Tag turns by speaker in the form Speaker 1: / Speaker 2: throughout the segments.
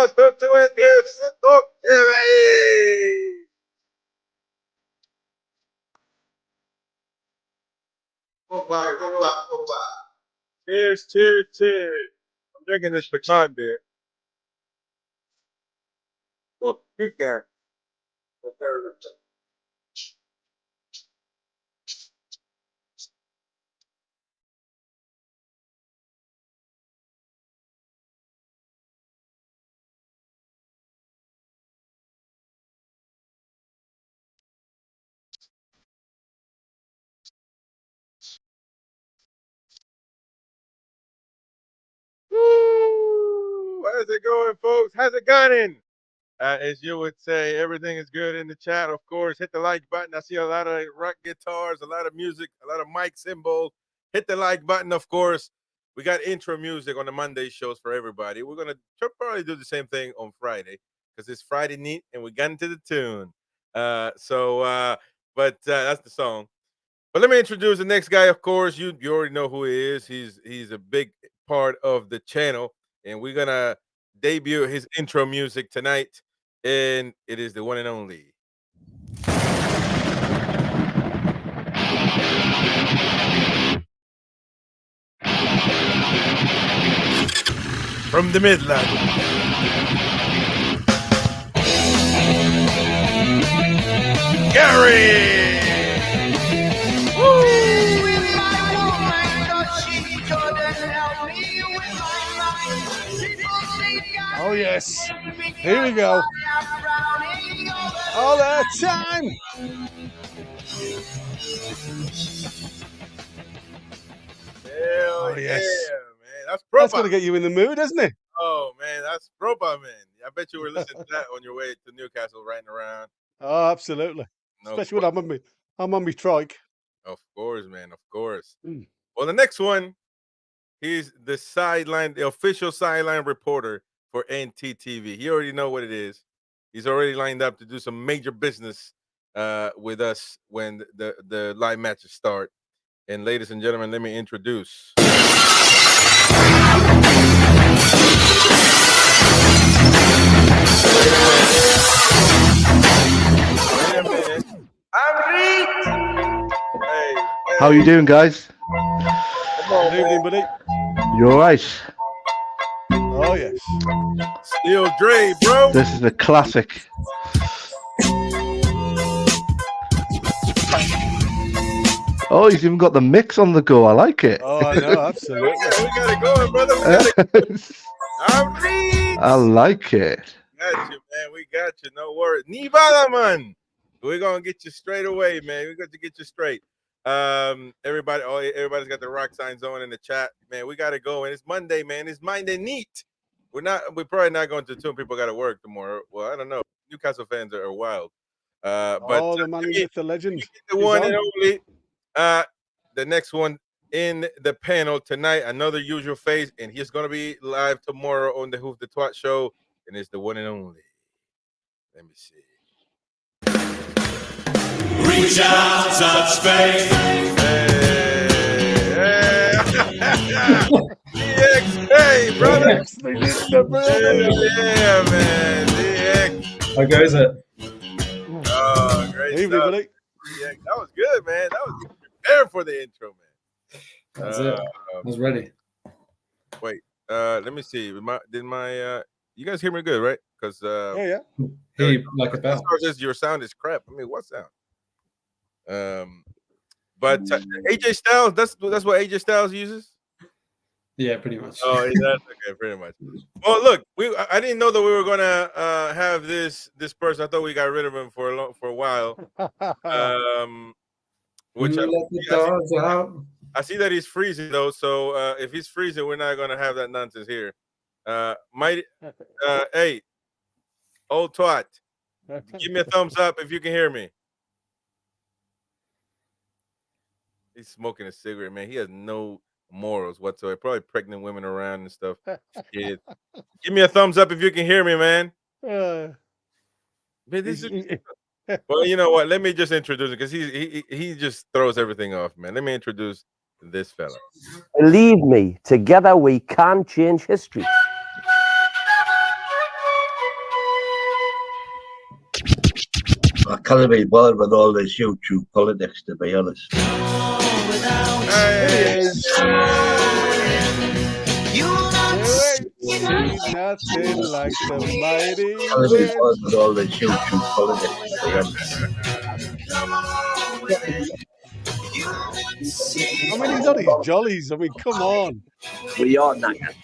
Speaker 1: tú entiendes, Cheers, cheers, cheers. I'm drinking this pecan beer. Oh, you can. Woo! How's it going, folks? How's it going? As you would say, everything is good in the chat. Of course, hit the like button. I see a lot of rock guitars, a lot of music, a lot of mic symbols. Hit the like button, of course. We got intro music on the Monday shows for everybody. We're going to probably do the same thing on Friday because it's Friday neat and we got into the tune. But that's the song. But let me introduce the next guy. Of course, you already know who he is. He's a big part of the channel, and we're gonna debut his intro music tonight, and it is the one and only. From the Midland. Gary!
Speaker 2: Oh, yes. Here we go. All that time.
Speaker 1: Hell
Speaker 2: yes.
Speaker 1: Man. That's proper.
Speaker 2: That's going to get you in the mood, isn't it?
Speaker 1: Oh, man. That's proper, man. I bet you were listening to that on your way to Newcastle, riding around.
Speaker 2: Oh, absolutely. No, especially when I'm on my trike.
Speaker 1: Of course, man. Of course. Well, the next one, he's the official sideline reporter for NTTV. He already know what it is. He's already lined up to do some major business with us when the live matches start. And ladies and gentlemen, let me introduce. Wait a minute. I'm Reed. Hey.
Speaker 3: How you doing, guys?
Speaker 2: Good evening, buddy.
Speaker 3: You all right?
Speaker 2: Oh, yes.
Speaker 1: Still Dre, bro.
Speaker 3: This is a classic. Oh, he's even got the mix on the go. I like it.
Speaker 2: Oh, I know, absolutely.
Speaker 1: we got it going, brother. I'm Reed.
Speaker 3: I like it.
Speaker 1: Got you, man. We got you. No worries. Nivala, man. We're going to get you straight away, man. We're going to get you straight. Everybody's got the rock signs on in the chat, man. We got to go, and it's Monday, man. It's Monday neat. We're probably not going to tune. People got to work tomorrow. Well, I don't know. Newcastle fans are wild. But
Speaker 2: the man is the legend.
Speaker 1: The one and only. The next one in the panel tonight, another usual face, and he's going to be live tomorrow on the Hoof the Twat show, and it's the one and only. Let me see.
Speaker 4: Reach out, touch faith.
Speaker 1: DX, brother. Yeah, man. DX.
Speaker 5: How goes it?
Speaker 1: Oh, great
Speaker 2: evening,
Speaker 1: stuff.
Speaker 2: buddy.
Speaker 1: DX. That was good, man. That was prepared for the intro, man.
Speaker 5: That's it. I was ready.
Speaker 1: Wait, let me see. You guys hear me good, right? Because
Speaker 2: yeah.
Speaker 5: Hey, like a bell.
Speaker 1: Your sound is crap. I mean, what sound? But AJ Styles, that's what AJ Styles uses.
Speaker 5: Yeah, pretty much.
Speaker 1: Oh, that's okay, pretty much. Well, look, I didn't know that we were gonna have this person. I thought we got rid of him for a while. Which I see that he's freezing though. So if he's freezing, we're not gonna have that nonsense here. Hey, old twat, give me a thumbs up if you can hear me. He's smoking a cigarette, man. He has no morals whatsoever. Probably pregnant women around and stuff. Give me a thumbs up if you can hear me, man. Man, this is. Well, you know what? Let me just introduce it because he just throws everything off, man. Let me introduce this fella.
Speaker 6: Believe me, together we can change history. can't be bothered with all this YouTube politics, to be honest.
Speaker 2: Here he is. See nothing like the mighty
Speaker 6: Can't be
Speaker 2: wind.
Speaker 6: bothered with all this YouTube politics, to be honest.
Speaker 2: I mean, he's on his jollies. I mean, come on.
Speaker 6: We are knackered.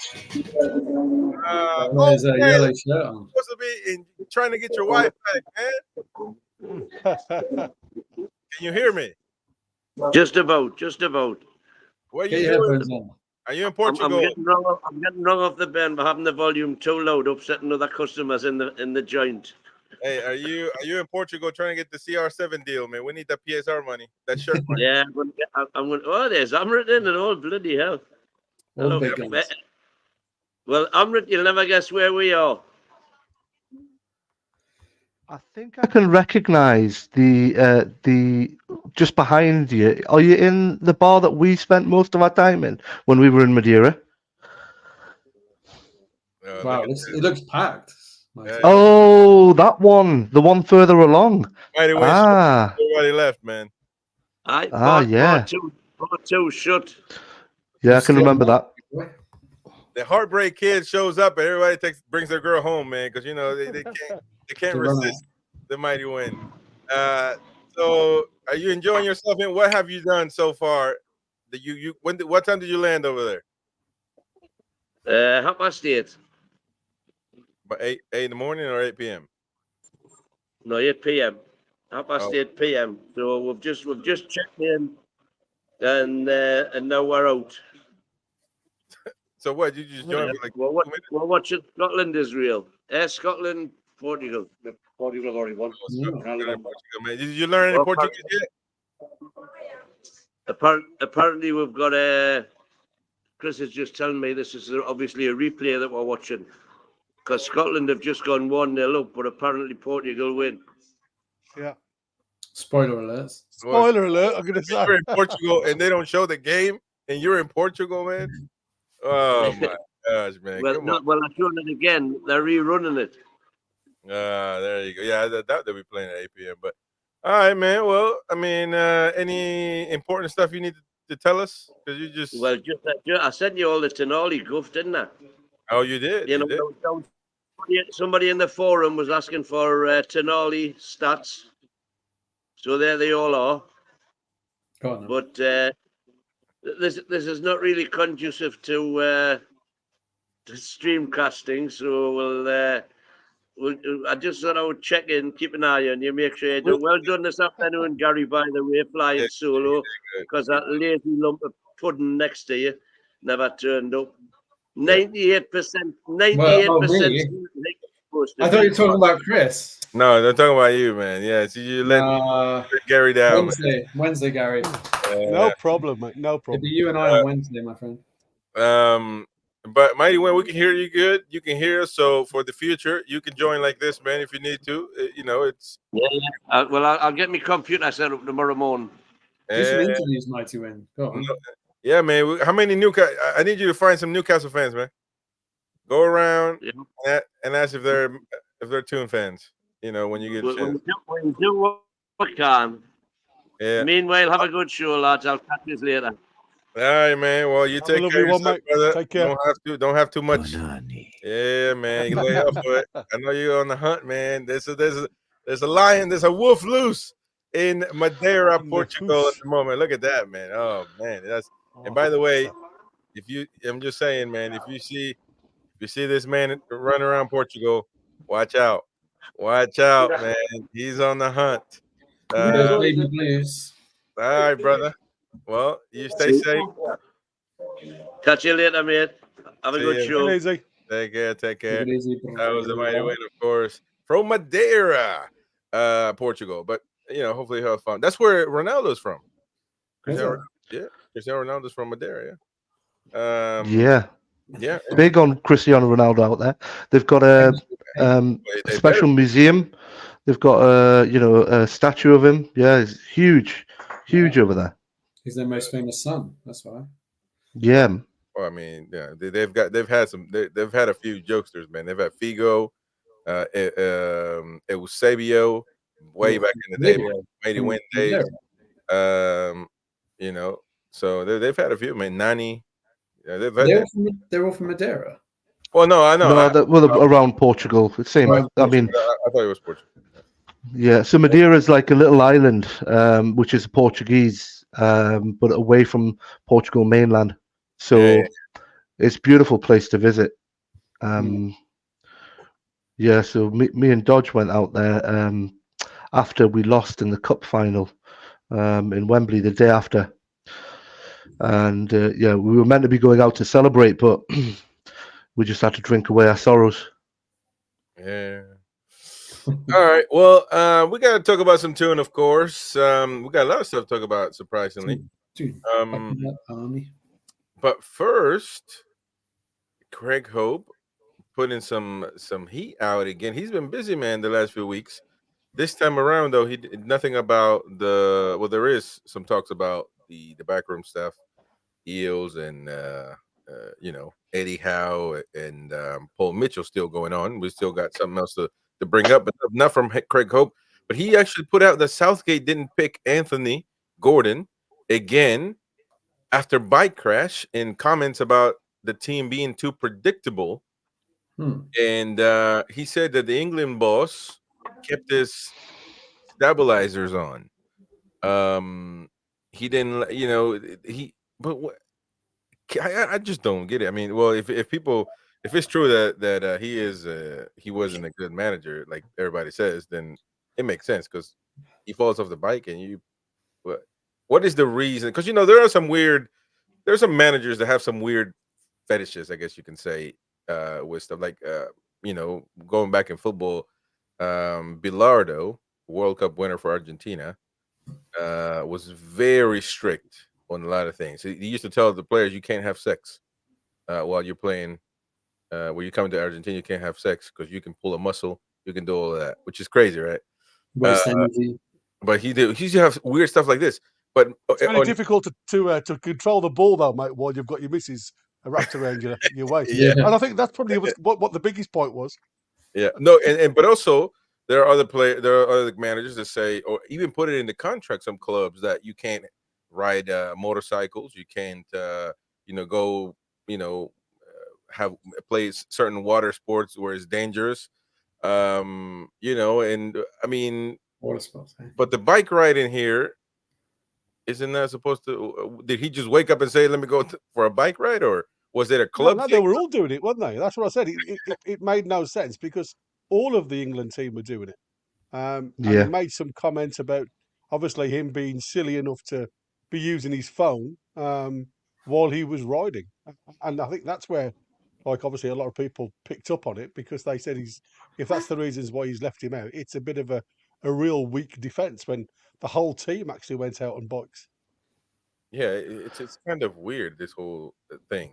Speaker 5: There's a
Speaker 1: Okay,
Speaker 5: yellow shirt on.
Speaker 1: supposed to be trying to get your wife back, man. Can you hear me?
Speaker 6: Just about, just about.
Speaker 1: What are
Speaker 5: Get
Speaker 1: you
Speaker 5: your
Speaker 1: doing?
Speaker 5: headphones on.
Speaker 1: Are you in
Speaker 6: I'm
Speaker 1: Portugal?
Speaker 6: getting wrong off the bend by having the volume too loud, upsetting other customers in the joint.
Speaker 1: Hey, are you in Portugal trying to get the CR7 deal, man? We need that PSR money, that shirt money.
Speaker 6: Yeah, I'm going. Oh, there's Amrit in it all. Bloody hell!
Speaker 5: All
Speaker 6: Hello.
Speaker 5: big guns.
Speaker 6: Well, Amrit, you'll never guess where we are.
Speaker 3: I think I can recognise the just behind you. Are you in the bar that we spent most of our time in when we were in Madeira?
Speaker 5: Wow, it looks packed.
Speaker 1: Yeah.
Speaker 3: Oh, that one, the one further along.
Speaker 1: Mighty Wind, everybody left, man.
Speaker 3: Yeah.
Speaker 6: Part two shut.
Speaker 3: Yeah, I can remember that.
Speaker 1: The Heartbreak Kid shows up and everybody brings their girl home, man, because you know they can't resist the Mighty Wind. So are you enjoying yourself? And what have you done so far? What time did you land over
Speaker 6: there? 8:30.
Speaker 1: But 8 in the morning or 8 p.m.
Speaker 6: No, 8 p.m. 8:30 p.m. So we've just checked in, and now we're out.
Speaker 1: So what? You just joined?
Speaker 6: We're watching Scotland, Israel. Scotland, Portugal. Portugal have already won.
Speaker 1: Did you learn any Portuguese yet?
Speaker 6: Apparently, we've got Chris is just telling me this is obviously a replay that we're watching. Because Scotland have just gone 1-0 up, but apparently Portugal win.
Speaker 2: Yeah.
Speaker 5: Spoiler alert.
Speaker 2: Spoiler alert, I'm going to say.
Speaker 1: You're in Portugal and they don't show the game, and you're in Portugal, man? Oh, my gosh, man.
Speaker 6: Well, I'm showing it again. They're rerunning it.
Speaker 1: There you go. Yeah, I doubt they'll be playing at 8 p.m. But, all right, man. Well, I mean, any important stuff you need to tell us? Because you just...
Speaker 6: Well, I sent you all the Tonali guff, didn't I?
Speaker 1: Oh, you did?
Speaker 6: You know, somebody in the forum was asking for Tonali stats. So there they all are. But this is not really conducive to streamcasting. So I just thought I would check in, keep an eye on you, make sure you're doing well done this afternoon, Gary, by the way, flying solo, because that lazy lump of pudding next to you never turned up. 98%. 98%.
Speaker 5: I thought you were talking about Chris.
Speaker 1: No, they're talking about you, man. Yeah, so you let Gary down.
Speaker 5: Wednesday, Gary.
Speaker 2: No problem, mate. No problem.
Speaker 5: It'll be you and I on Wednesday, my friend.
Speaker 1: But Mighty Wind, we can hear you good. You can hear us. So for the future, you can join like this, man, if you need to. You know, it's
Speaker 6: well, I'll get my computer set up tomorrow morning.
Speaker 5: Do some interviews, Mighty Wind. Go on.
Speaker 1: Yeah, man. How many Newcastle? I need you to find some Newcastle fans, man. Go around and ask if they're Toon fans. You know, when you get a chance.
Speaker 6: When you do what we can.
Speaker 1: Yeah.
Speaker 6: Meanwhile, have a good show, lads. I'll catch you later.
Speaker 1: All right, man. Well, you take care of yourself, brother.
Speaker 2: Take care.
Speaker 1: Don't have too much. Yeah, man. You lay up for it. I know you're on the hunt, man. There's a lion. There's a wolf loose in Madeira, Portugal at the moment. Look at that, man. Oh man, and by the way, I'm just saying, man, if you see this man run around Portugal, watch out. Watch out, man. He's on the hunt.
Speaker 5: Baby blues.
Speaker 1: All right, brother. Well, you stay safe.
Speaker 6: Catch you later, mate. Have a good show.
Speaker 2: Easy.
Speaker 1: Take care.
Speaker 5: That
Speaker 1: was the Mighty Wind, of course, from Madeira, Portugal. But you know, hopefully he'll have fun. That's where Ronaldo's from. Cristiano Ronaldo's from Madeira. Yeah.
Speaker 3: Big on Cristiano Ronaldo out there. They've got a special museum. They've got a statue of him. Yeah, it's huge over there.
Speaker 5: He's their most famous son. That's why.
Speaker 3: Yeah.
Speaker 1: Well, I mean, yeah, they've had a few jokesters, man. They've had Figo, Eusebio, way back in the day,
Speaker 5: Madeira.
Speaker 1: Mighty
Speaker 5: From
Speaker 1: Win days.
Speaker 5: Madeira.
Speaker 1: You know, so they've had a few. I mean, Nani. Yeah, they've had.
Speaker 5: They're all from Madeira.
Speaker 1: Well, no, I know.
Speaker 3: No, well, around Portugal. Same.
Speaker 5: Around
Speaker 3: I mean,
Speaker 1: I thought it was Portugal.
Speaker 3: yeah. So Madeira is like a little island, which is Portuguese, but away from Portugal mainland. So
Speaker 1: Yeah.
Speaker 3: it's a beautiful place to visit. Yeah. So me and Dodge went out there after we lost in the cup final in Wembley the day after. And yeah, we were meant to be going out to celebrate, but we just had to drink away our sorrows.
Speaker 1: Yeah. All right. Well, we got to talk about some tune, of course. We got a lot of stuff to talk about, surprisingly.
Speaker 5: Army.
Speaker 1: But first, Craig Hope putting some heat out again. He's been busy, man, the last few weeks. This time around, though, he did nothing about the. Well, there is some talks about the backroom stuff, Eales and Eddie Howe and Paul Mitchell still going on. We still got something else to bring up, but not from Craig Hope. But he actually put out that Southgate didn't pick Anthony Gordon again after bike crash in comments about the team being too predictable. And he said that the England boss kept his stabilizers on. He didn't, but what? I just don't get it. I mean, well, if it's true that he wasn't a good manager, like everybody says, then it makes sense because he falls off the bike and what is the reason? Because there are some managers that have some weird fetishes, I guess you can say, with stuff like going back in football, Bilardo, World Cup winner for Argentina, was very strict on a lot of things. He used to tell the players you can't have sex while you're playing. When you come to Argentina, you can't have sex because you can pull a muscle, you can do all of that, which is crazy, right? But he used to have weird stuff like this. But
Speaker 2: it's very difficult to control the ball, though, mate, while you've got your missus wrapped around your waist.
Speaker 1: Yeah.
Speaker 2: And I think that's probably what the biggest point was.
Speaker 1: Yeah, no, but also there are other managers that say, or even put it in the contract, some clubs, that you can't ride motorcycles, you can't go have play certain water sports where it's dangerous, and I mean
Speaker 5: Water sports.
Speaker 1: but the bike ride in here, isn't that supposed to? Did he just wake up and say, "Let me go for a bike ride," or was it a club?
Speaker 2: No, they were all doing it, weren't they? That's what I said. It made no sense because all of the England team were doing it. And he made some comments about obviously him being silly enough to be using his phone while he was riding. And I think that's where, like, obviously a lot of people picked up on it because they said if that's the reasons why he's left him out, it's a bit of a real weak defence when the whole team actually went out on bikes.
Speaker 1: Yeah, it's kind of weird, this whole thing.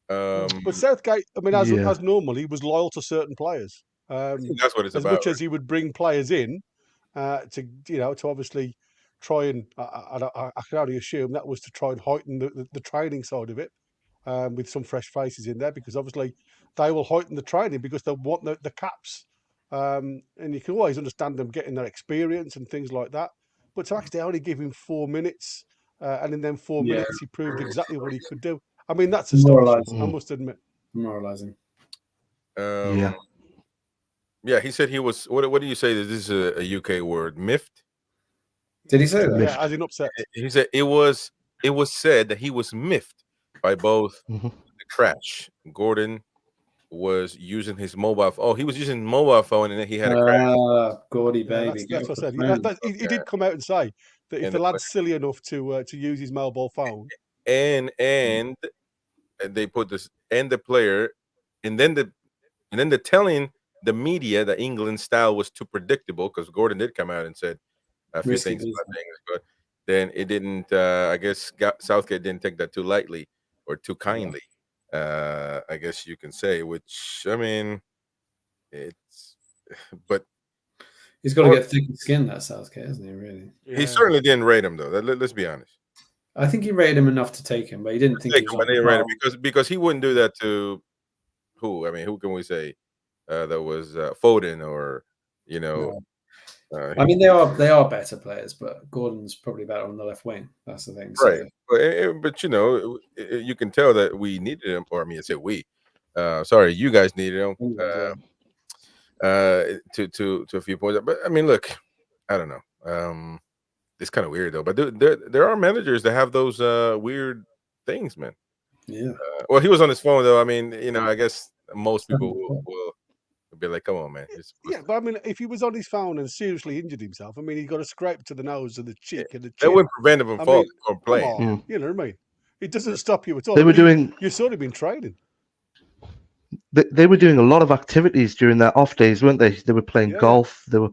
Speaker 2: But Southgate, I mean, as normal, he was loyal to certain players.
Speaker 1: That's what it's
Speaker 2: as
Speaker 1: about.
Speaker 2: Much as he would bring players in to obviously try and I can only assume that was to try and heighten the training side of it with some fresh faces in there, because obviously they will heighten the training because they want the caps, and you can always understand them getting their experience and things like that. But to actually only give him 4 minutes, and in them 4 minutes he proved exactly what he could do. I mean, that's astonishing, I must admit.
Speaker 5: Moralizing.
Speaker 1: Yeah, he said he was. What do you say? That this is a UK word, miffed?
Speaker 5: Did he say that?
Speaker 2: Yeah, as in upset.
Speaker 1: He said it was said that he was miffed by both the crash. Gordon was using his mobile phone. Oh, he was using mobile phone, and then he had a crash.
Speaker 5: Gordy, baby.
Speaker 2: That's what I said. He did come out and say that if the lad's silly enough to use his mobile phone,
Speaker 1: and they put this and the player, and then the telling the media that England's style was too predictable, because Gordon did come out and said a few things about things, but then it didn't. I guess Southgate didn't take that too lightly or too kindly. I guess you can say, which, I mean, it's, but
Speaker 5: he's got to get thick skin, that Southgate, hasn't he? Really,
Speaker 1: he certainly didn't rate him, though. Let's be honest.
Speaker 5: I think he rated him enough to take him, but he didn't think he was
Speaker 1: on because he wouldn't do that to who? I mean, who can we say that was Foden or
Speaker 5: I mean, they are better players, but Gordon's probably better on the left wing. That's the thing.
Speaker 1: right.
Speaker 5: So,
Speaker 1: But you know, you can tell that we needed him, or I mean, I said we. Sorry, you guys needed him. To a few points. But I mean, look, I don't know. It's kind of weird though. But there are managers that have those weird things, man.
Speaker 5: yeah.
Speaker 1: Well, he was on his phone though. I mean, you know, I guess most people will be like, "Come on, man."
Speaker 2: Yeah, but I mean, if he was on his phone and seriously injured himself, I mean, he got a scrape to the nose and the cheek and the
Speaker 1: That
Speaker 2: chin.
Speaker 1: wouldn't prevent him from
Speaker 2: I
Speaker 1: falling
Speaker 2: mean,
Speaker 1: or
Speaker 2: come
Speaker 1: playing.
Speaker 2: on, you know what I mean? It doesn't stop you at all.
Speaker 3: They
Speaker 2: I
Speaker 3: were
Speaker 2: mean,
Speaker 3: doing.
Speaker 2: you sort of been training.
Speaker 3: They were doing a lot of activities during their off days, weren't they? They were playing
Speaker 2: Yeah,
Speaker 3: golf. They were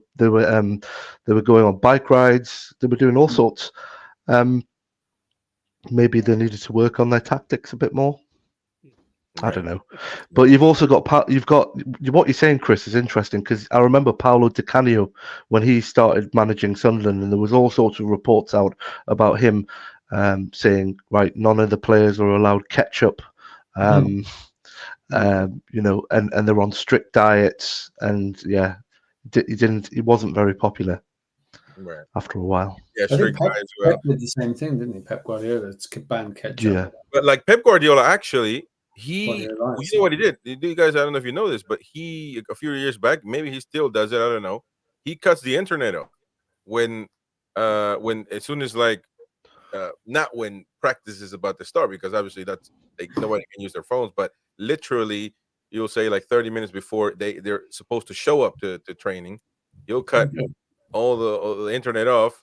Speaker 3: going on bike rides. They were doing all sorts. Maybe they needed to work on their tactics a bit more. I don't know. But you've also got what you're saying, Chris, is interesting because I remember Paolo Di Canio when he started managing Sunderland, and there was all sorts of reports out about him saying, right, none of the players are allowed ketchup. You know, and they're on strict diets, and yeah, he wasn't very popular after a while.
Speaker 1: Yeah,
Speaker 5: I think
Speaker 1: strict guy as well.
Speaker 5: Pep did the same thing, didn't he? Pep Guardiola banned ketchup.
Speaker 3: Yeah,
Speaker 1: But like Pep Guardiola, actually, you know
Speaker 5: likes
Speaker 1: what he did? You guys, I don't know if you know this, but he a few years back, maybe he still does it. I don't know. He cuts the internet off when as soon as like not when practice is about to start, because obviously that's like nobody can use their phones, but literally you'll say like 30 minutes before they're supposed to show up to training, you'll cut all the internet off.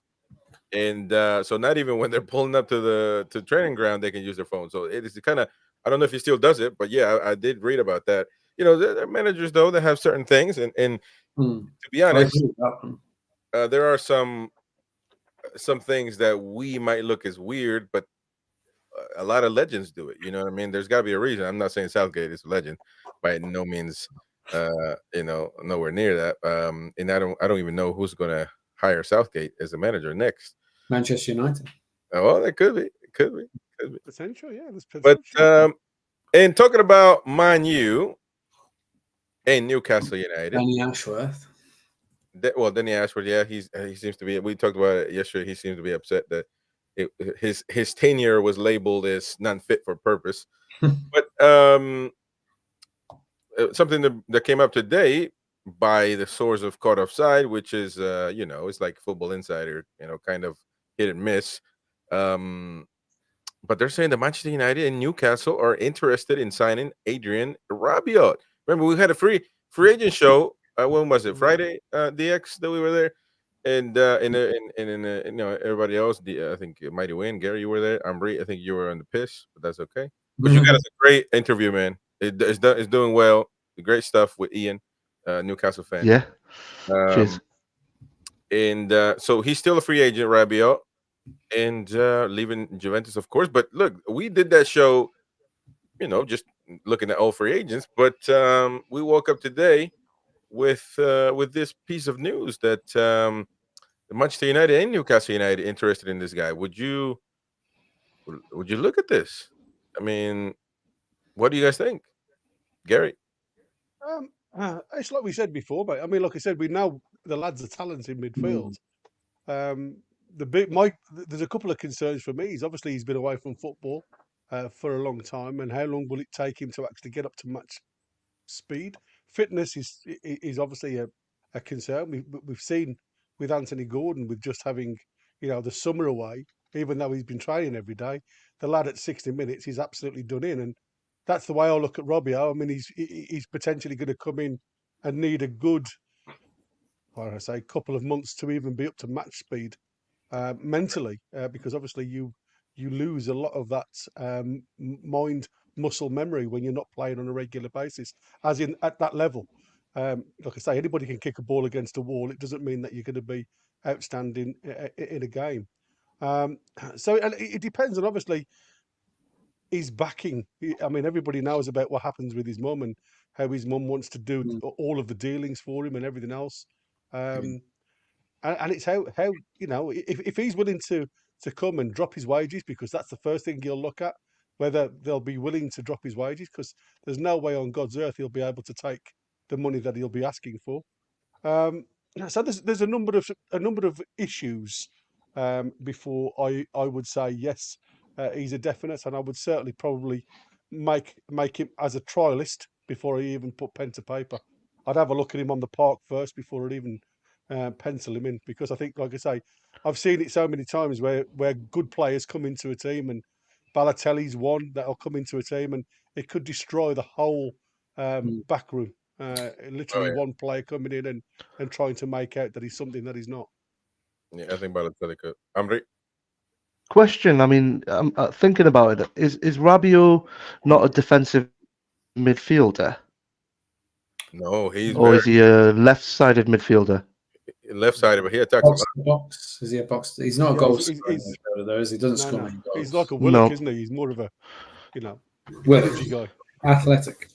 Speaker 1: And so not even when they're pulling up to the training ground, they can use their phone. So it is kind of, I don't know if he still does it, but yeah, I did read about that. You know, there are managers though that have certain things, and to be honest, there are some things that we might look as weird, but a lot of legends do it. You know what I mean? There's got to be a reason. I'm not saying Southgate is a legend by no means. You know, nowhere near that. And I don't even know who's going to hire Southgate as a manager next.
Speaker 5: Manchester United.
Speaker 1: Oh, well, it could be. It could be. Could be.
Speaker 2: Potential, yeah. There's potential.
Speaker 1: But and talking about Man U and Newcastle United,
Speaker 5: Danny Ashworth.
Speaker 1: Danny Ashworth, yeah, he seems to be. We talked about it yesterday. He seems to be upset that his tenure was labeled as not fit for purpose. But something that came up today by the source of Caught Offside, which is you know, it's like Football Insider, you know, kind of hit and miss. But they're saying that Manchester United and Newcastle are interested in signing Adrian Rabiot. Remember, we had a free agent show. When was it? Friday, DX, that we were there, and you know, everybody else. I think Mighty Wayne, Gary, you were there. Ambry, I think you were on the piss, but that's okay. But you got us a great interview, man. It's doing well. Great stuff with Ian, Newcastle fan.
Speaker 3: Yeah. Cheers.
Speaker 1: And so he's still a free agent, Rabiot, and leaving Juventus, of course. But look, we did that show, you know, just looking at all free agents. But we woke up today with this piece of news that Manchester United and Newcastle United interested in this guy. Would you look at this? I mean, what do you guys think, Gary?
Speaker 2: It's like we said before, but I mean, like I said, we know the lads are talented in midfield. There's a couple of concerns for me. Obviously he's been away from football for a long time, and how long will it take him to actually get up to match speed? Fitness is obviously a concern. We've seen with Anthony Gordon, with just having, you know, the summer away, even though he's been training every day, the lad at 60 minutes he's absolutely done in, and that's the way I look at Rabiot. I mean, he's potentially going to come in and need a good, couple of months to even be up to match speed mentally, because obviously you lose a lot of that mind muscle memory when you're not playing on a regular basis, as in at that level. Like I say, anybody can kick a ball against a wall. It doesn't mean that you're going to be outstanding in a game. So it depends on, obviously, his backing. I mean, everybody knows about what happens with his mum and how his mum wants to do all of the dealings for him and everything else. And it's how you know, if he's willing to come and drop his wages, because that's the first thing he'll look at, whether they'll be willing to drop his wages, because there's no way on God's earth he'll be able to take the money that he'll be asking for. So there's a number of issues before I would say yes, he's a definite, and I would certainly probably make him as a trialist before I even put pen to paper. I'd have a look at him on the park first before I'd even pencil him in, because I think, like I say, I've seen it so many times where good players come into a team, and Balotelli's one that'll come into a team and it could destroy the whole back room. Literally one player coming in and trying to make out that he's something that he's not.
Speaker 1: Yeah, I think Balotelli could. Amri?
Speaker 3: Question. I mean, thinking about it, is Rabiot not a defensive midfielder?
Speaker 1: No, he's
Speaker 3: Or is he a left-sided midfielder?
Speaker 1: left-sided, but he attacks
Speaker 5: box to box. Is he a box? He's not a goal scorer midfielder, though, is he? He doesn't score many goals.
Speaker 2: He's like a Willock, isn't he? He's more of a, energy guy.
Speaker 5: Athletic.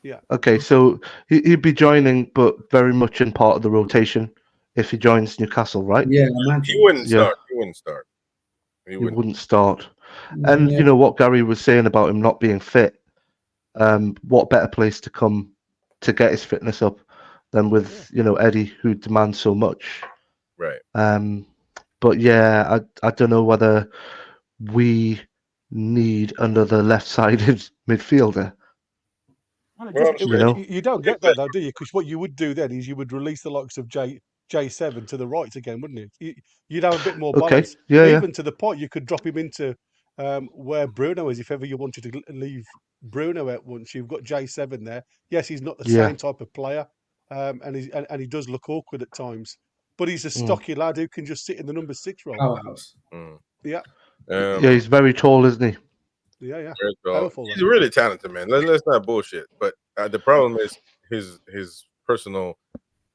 Speaker 2: Yeah.
Speaker 3: Okay, so he'd be joining, but very much in part of the rotation if he joins Newcastle, right?
Speaker 5: Yeah, I imagine.
Speaker 1: He wouldn't start. He wouldn't start.
Speaker 3: He wouldn't start. And you know what Gary was saying about him not being fit. What better place to come to get his fitness up than with Eddie, who demands so much.
Speaker 1: Right.
Speaker 3: But yeah, I don't know whether we need another left-sided midfielder.
Speaker 2: Well, you don't get that though, do you? Because what you would do then is you would release the likes of J7 to the right again, wouldn't you? You'd have a bit more balance. Even to the point you could drop him into where Bruno is, if ever you wanted to leave Bruno out once. You've got J7 there. Yes, he's not the same type of player, and he does look awkward at times. But he's a stocky lad who can just sit in the number 6 role.
Speaker 5: Powerhouse.
Speaker 2: Yeah.
Speaker 3: Yeah, he's very tall, isn't he?
Speaker 2: Yeah.
Speaker 1: He's really talented, man. Let's not bullshit. But the problem is his personal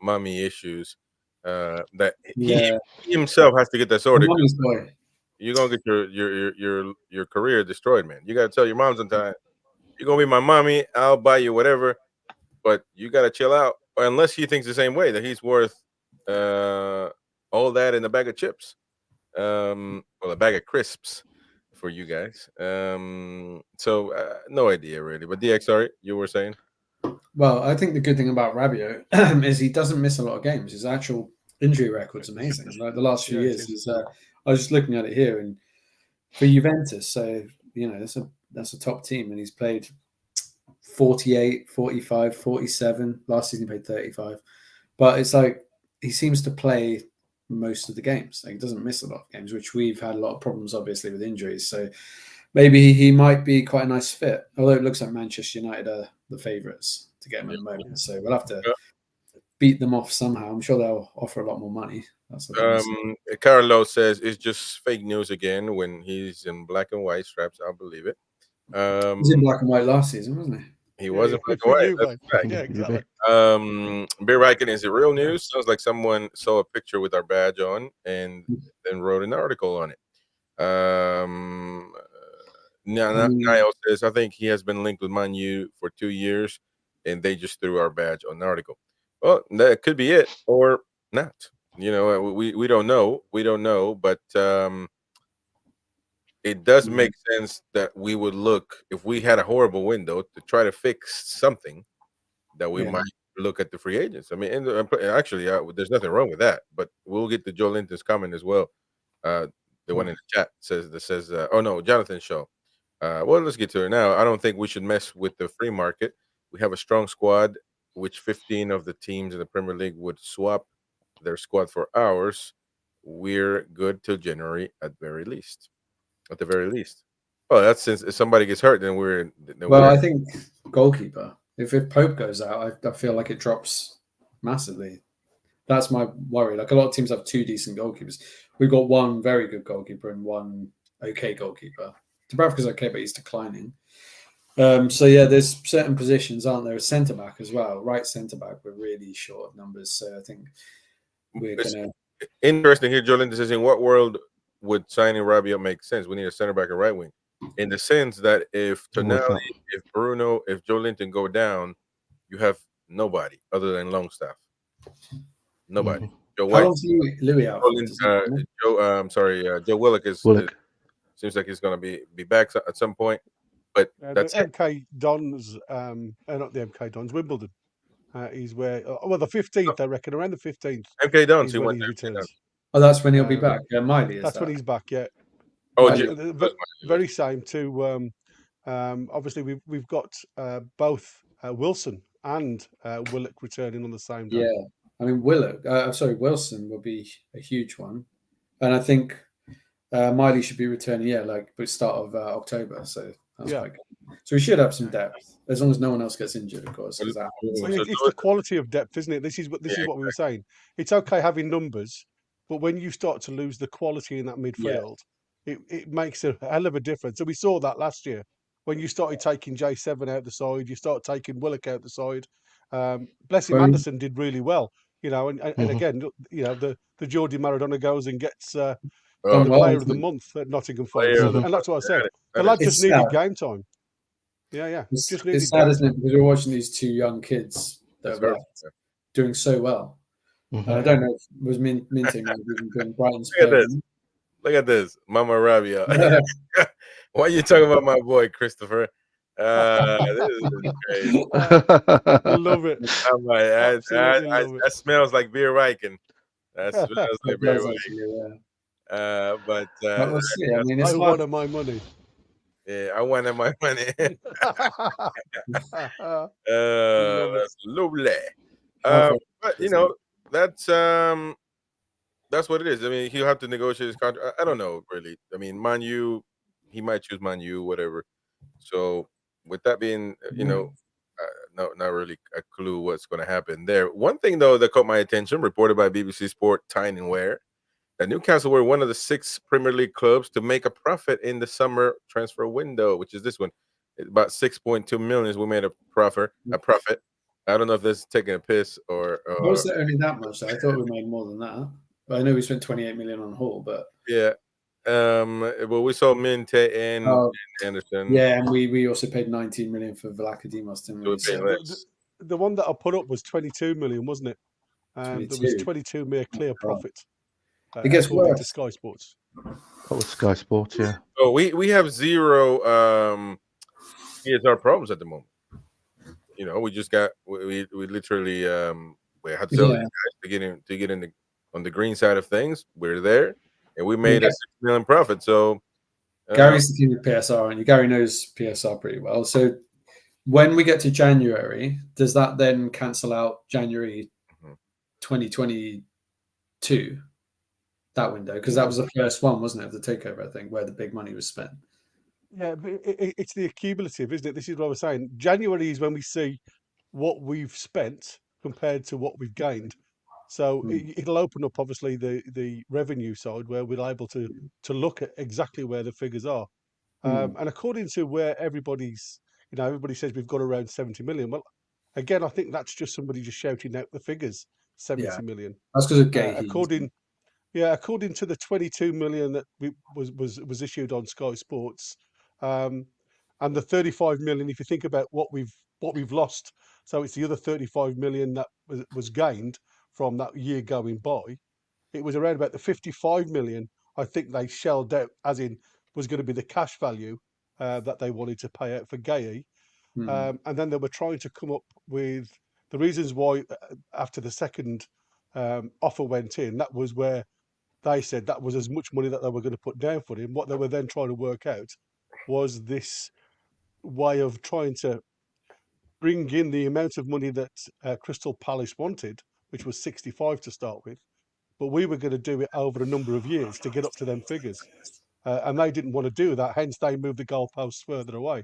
Speaker 1: mommy issues. That he himself has to get that sorted. You're gonna get your career destroyed, man. You gotta tell your mom sometime, you're gonna be my mommy. I'll buy you whatever, but you gotta chill out. Unless he thinks the same way, that he's worth all that in a bag of chips, well, a bag of crisps for you guys. So no idea really. But DX, sorry, you were saying.
Speaker 5: Well, I think the good thing about Rabiot is he doesn't miss a lot of games. His actual injury record's amazing. Like the last few years, I was just looking at it here, and for Juventus, so that's a top team, and he's played 48, 45, 47. Last season he played 35, but it's like he seems to play most of the games. Like he doesn't miss a lot of games, which we've had a lot of problems, obviously, with injuries. So maybe he might be quite a nice fit. Although it looks like Manchester United are the favourites to get him at the moment, so we'll have to beat them off somehow. I'm sure they'll offer a lot more money. That's the
Speaker 1: Carlos says it's just fake news again when he's in black and white straps. I'll believe it.
Speaker 5: He was in black and white last season, wasn't he?
Speaker 1: He was in black and white. That's right.
Speaker 2: Yeah, exactly.
Speaker 1: Beer Riken, is it real news? Sounds like someone saw a picture with our badge on and then wrote an article on it. Niall says, I think he has been linked with Man U for 2 years, and they just threw our badge on the article. Well, that could be it, or not. We don't know. We don't know, but it does make sense that we would look, if we had a horrible window, to try to fix something, that we might look at the free agents. I mean, and actually, there's nothing wrong with that, but we'll get to Joe Linton's comment as well. The one in the chat says, oh no, Jonathan Shaw. Well, let's get to it now. I don't think we should mess with the free market. We have a strong squad, which 15 of the teams in the Premier League would swap their squad for ours. We're good till January at the very least. Oh, that's since if somebody gets hurt, then we're.
Speaker 5: I think goalkeeper. If Pope goes out, I feel like it drops massively. That's my worry. Like a lot of teams have 2 decent goalkeepers. We've got 1 very good goalkeeper and 1 okay goalkeeper. Dubravka's okay, but he's declining. So yeah, there's certain positions, aren't there? A centre back as well. Right centre back, we're really short of numbers. So I think we're gonna.
Speaker 1: Interesting here, Joe Linton says, in what world would signing Rabiot make sense? We need a centre back and right wing. In the sense that if Tonali, if Bruno, if Joe Linton go down, you have nobody other than Longstaff. Nobody. Joe White.
Speaker 5: How long's Louis out?
Speaker 1: Joe Willock seems like he's going to be back at some point. But that's
Speaker 2: the MK Dons, not the MK Dons, Wimbledon. is where, well, the 15th, I reckon, around the 15th.
Speaker 1: MK Dons,
Speaker 2: is
Speaker 1: he
Speaker 2: when
Speaker 1: went
Speaker 2: he
Speaker 1: to MK
Speaker 2: returns.
Speaker 1: Dons.
Speaker 5: Oh, that's when he'll be back. Miley is
Speaker 2: That's
Speaker 5: that?
Speaker 2: when he's back. Yeah.
Speaker 1: Oh,
Speaker 5: Miley.
Speaker 2: very same to. Obviously, we've got both Wilson and Willock returning on the same day.
Speaker 5: Yeah, I mean Willock. Wilson will be a huge one, and I think Miley should be returning. Yeah, like the start of October. So that's quite good. So we should have some depth as long as no one else gets injured, of course.
Speaker 2: It's the quality of depth, isn't it? This is what we were saying. It's okay having numbers, but when you start to lose the quality in that midfield, it makes a hell of a difference. And we saw that last year when you started taking J7 out the side, you start taking Willock out the side. Bless him, Anderson did really well, and again, the Geordie Maradona goes and gets the player of the month at Nottingham Forest, and that's what I said. The lad just needed game time. Yeah.
Speaker 5: It's sad, isn't it? Because we're watching these two young kids that are doing so well. I don't know if it was Minting doing Brighton's
Speaker 1: Look at this, Mama RABIOT. Why are you talking about my boy Christopher? This is crazy.
Speaker 2: I love it.
Speaker 1: I'm like, that smells like beer Riken. That smells like beer Riken. But
Speaker 5: we'll see. I mean,
Speaker 2: I wanted my money.
Speaker 1: Yeah, I wanted my money. That's lovely. But that's what it is. I mean, he'll have to negotiate his contract. I don't know, really. I mean, Man U, he might choose Man U, whatever. So, with that being, not really a clue what's going to happen there. One thing, though, that caught my attention, reported by BBC Sport, Tyne and Ware, that Newcastle were one of the 6 Premier League clubs to make a profit in the summer transfer window, which is this one. About 6.2 million. We made a profit. I don't know if this is taking a piss or.
Speaker 5: Was it only that much? I thought we made more than that. I know we spent 28 million on Hall, but
Speaker 1: yeah. Well, we saw Minte and Anderson.
Speaker 5: Yeah, and we also paid 19 million for Vlachodimos, didn't we?
Speaker 2: The one that I put up was 22 million, wasn't it? There was 22 mere clear profit.
Speaker 5: It gets worse.
Speaker 2: To Sky Sports.
Speaker 3: That was Sky Sports, yeah.
Speaker 1: So we have zero PSR problems at the moment. We just got we literally we had to get in on the green side of things. We're there, and we made a 6 million profit. So
Speaker 5: Gary's the king of PSR, and Gary knows PSR pretty well. So when we get to January, does that then cancel out January 2022? That window, because that was the first one, wasn't it, of the takeover, I think, where the big money was spent.
Speaker 2: Yeah, but it's the accumulative, isn't it? This is what I was saying. January is when we see what we've spent compared to what we've gained. So it'll open up, obviously, the revenue side where we're able to look at exactly where the figures are. And according to where everybody says we've got around 70 million. Well, again, I think that's just somebody just shouting out the figures, 70 million.
Speaker 5: That's because of Gay.
Speaker 2: According to the 22 million that was issued on Sky Sports, and the 35 million, if you think about what we've lost, so it's the other 35 million that was gained from that year going by. It was around about the 55 million, I think they shelled out, as in was going to be the cash value that they wanted to pay out for Gay. And then they were trying to come up with the reasons why after the second offer went in, that was where they said that was as much money that they were going to put down for him. What they were then trying to work out was this way of trying to bring in the amount of money that Crystal Palace wanted, which was 65 to start with, but we were going to do it over a number of years to get up to them figures. And they didn't want to do that, hence they moved the goalposts further away.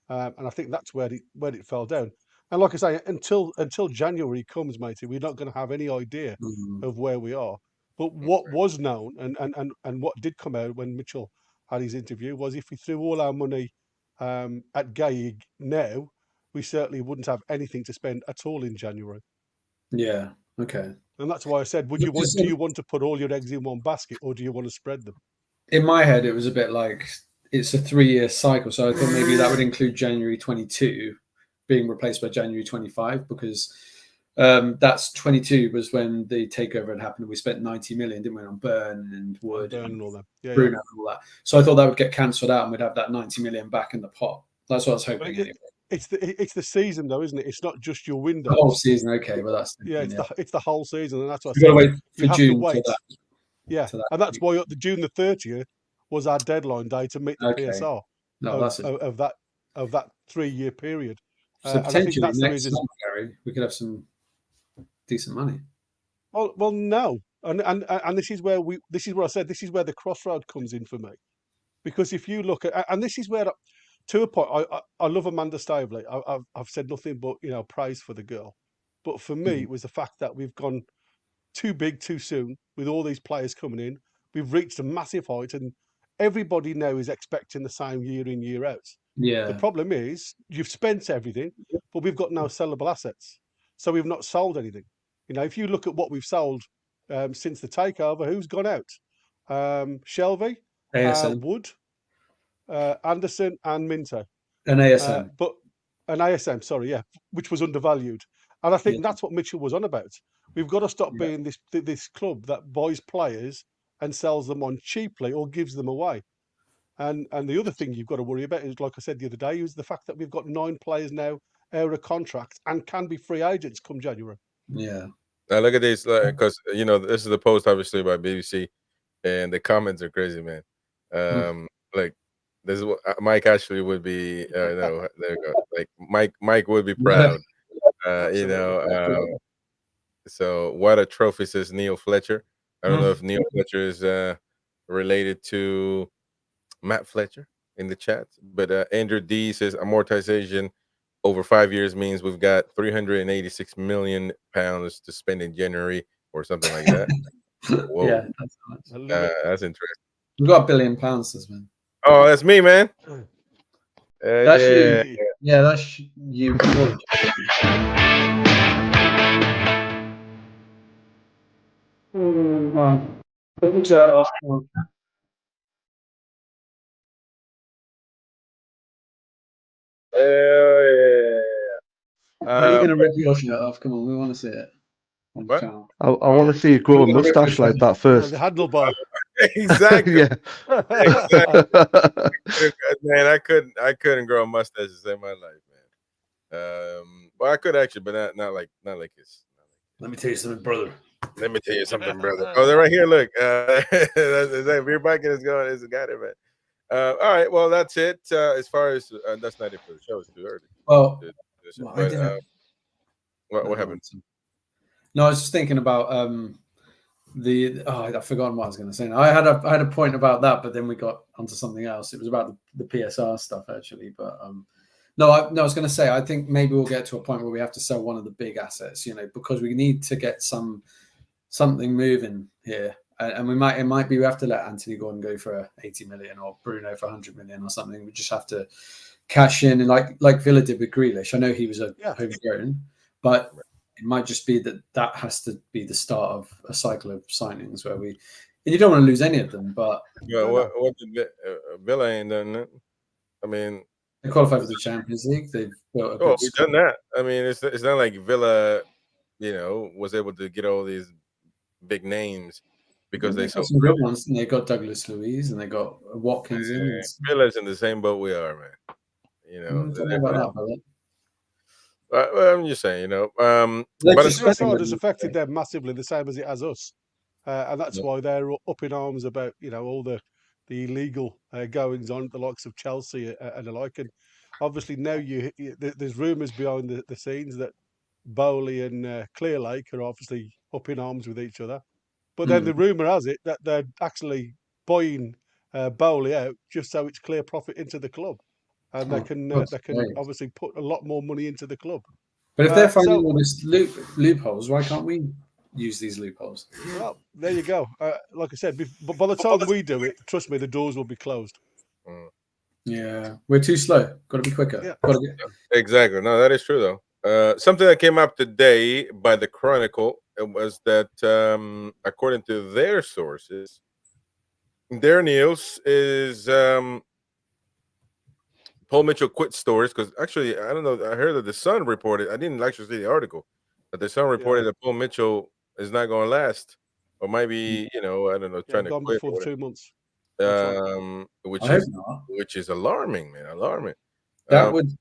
Speaker 2: And I think that's where it fell down. And like I say, until January comes, matey, we're not going to have any idea of where we are. But what was known and what did come out when Mitchell had his interview was if we threw all our money at Gay now, we certainly wouldn't have anything to spend at all in January.
Speaker 5: Yeah. Okay.
Speaker 2: And that's why I said, do you want to put all your eggs in one basket, or do you want to spread them?
Speaker 5: In my head, it was a bit like it's a 3-year cycle. So I thought maybe that would include January 22 being replaced by January 25, because that's 22 was when the takeover had happened. We spent 90 million, didn't we, on Burn and Wood and
Speaker 2: all that.
Speaker 5: Bruno and all that. So I thought that would get cancelled out and we'd have that 90 million back in the pot. That's what I was hoping.
Speaker 2: it's the season though, isn't it? It's not just your window.
Speaker 5: The whole season, okay, well that's
Speaker 2: it's the whole season, and that's what
Speaker 5: you've got to wait
Speaker 2: you
Speaker 5: for
Speaker 2: have
Speaker 5: June
Speaker 2: to wait.
Speaker 5: till that.
Speaker 2: Yeah,
Speaker 5: to that
Speaker 2: and that's why the June the 30th was our deadline day to meet the
Speaker 5: Okay.
Speaker 2: PSR
Speaker 5: No,
Speaker 2: of that 3-year period.
Speaker 5: So
Speaker 2: and I think
Speaker 5: potentially
Speaker 2: that's the
Speaker 5: next
Speaker 2: reason.
Speaker 5: summer, Gary, we could have some decent money.
Speaker 2: Well, no, and this is where I said this is where the crossroad comes in for me, because if you look at, and this is where, to a point, I love Amanda Staveley. I've said nothing but praise for the girl, but for me, it was the fact that we've gone too big too soon with all these players coming in. We've reached a massive height, and everybody now is expecting the same year in, year out.
Speaker 5: Yeah.
Speaker 2: The problem is you've spent everything, but we've got no sellable assets, so we've not sold anything. If you look at what we've sold since the takeover, who's gone out? Shelby,
Speaker 5: ASM.
Speaker 2: Wood, Anderson, and Minto.
Speaker 5: An ASM.
Speaker 2: But an ASM, sorry, yeah, which was undervalued. And I think that's what Mitchell was on about. We've got to stop being this club that buys players and sells them on cheaply or gives them away. And the other thing you've got to worry about is, like I said the other day, is the fact that we've got 9 players now out of contract and can be free agents come January.
Speaker 5: Yeah.
Speaker 1: Now look at this, because this is the post obviously by BBC, and the comments are crazy, man. Like this is what Mike actually would be. No, there you go. Like Mike would be proud. So what a trophy, says Neil Fletcher. I don't know if Neil Fletcher is related to Matt Fletcher in the chat, but Andrew D says amortization over 5 years means we've got 386 million pounds to spend in January or something like that. Whoa.
Speaker 5: Yeah,
Speaker 1: that's interesting.
Speaker 5: We've got £1 billion, this man.
Speaker 1: Oh, that's me, man.
Speaker 5: That's you. Yeah, that's you. Are you going to rip your shirt off? Come on, we want to see it.
Speaker 1: What?
Speaker 3: I want to see you grow a mustache like that first.
Speaker 2: The handlebar.
Speaker 1: Exactly.
Speaker 3: Yeah.
Speaker 1: Exactly. Man, I couldn't grow a mustache to save my life, man. Well, I could actually, but not like this.
Speaker 5: Let me tell you something, brother.
Speaker 1: Let me tell you something, brother. Oh, they're right here. Look, that beer bucket is going. It's got it, man. All right, well, that's it. As far as that's not it for the show. It's too early.
Speaker 5: Well,
Speaker 1: what happened?
Speaker 5: No, I was just thinking about I'd forgotten what I was going to say. I had a point about that, but then we got onto something else. It was about the PSR stuff actually, but I was going to say I think maybe we'll get to a point where we have to sell one of the big assets, because we need to get something moving here, and we have to let Anthony Gordon go for 80 million or Bruno for 100 million or something. We just have to cash in, and like Villa did with Grealish. I know he was a homegrown, but it might just be that has to be the start of a cycle of signings where and you don't want to lose any of them. But
Speaker 1: what did Villa ain't done that? I mean,
Speaker 5: they qualified for the Champions League. They've built a
Speaker 1: we've done that. I mean, it's not like Villa, was able to get all these big names because they sold
Speaker 5: some good ones. And they got Douglas Luiz and they got Watkins in.
Speaker 1: Villa's in the same boat we are, man. Well, I'm just saying, but
Speaker 2: PSR has affected them massively, the same as it has us, and that's why they're up in arms about all the illegal goings on, the likes of Chelsea and the like. And obviously now there's rumours behind the scenes that Bowley and Clearlake are obviously up in arms with each other. But then the rumour has it that they're actually buying Bowley out just so it's clear profit into the club. And they can obviously put a lot more money into the club.
Speaker 5: But if they're finding all these loopholes, why can't we use these loopholes?
Speaker 2: Well, there you go. Like I said, but by the time we do it, trust me, the doors will be closed.
Speaker 5: Yeah, we're too slow. Got to be quicker.
Speaker 2: Yeah.
Speaker 1: Exactly. No, that is true though. Something that came up today by TheChronicle was that, according to their sources, their news is Paul Mitchell quit Stores because actually, I don't know. I heard that the Sun reported. I didn't actually see the article, but the Sun reported that Paul Mitchell is not going to last, or might be, I don't know, trying to quit
Speaker 2: before 2 months.
Speaker 1: Which is alarming, man. Alarming.
Speaker 5: That would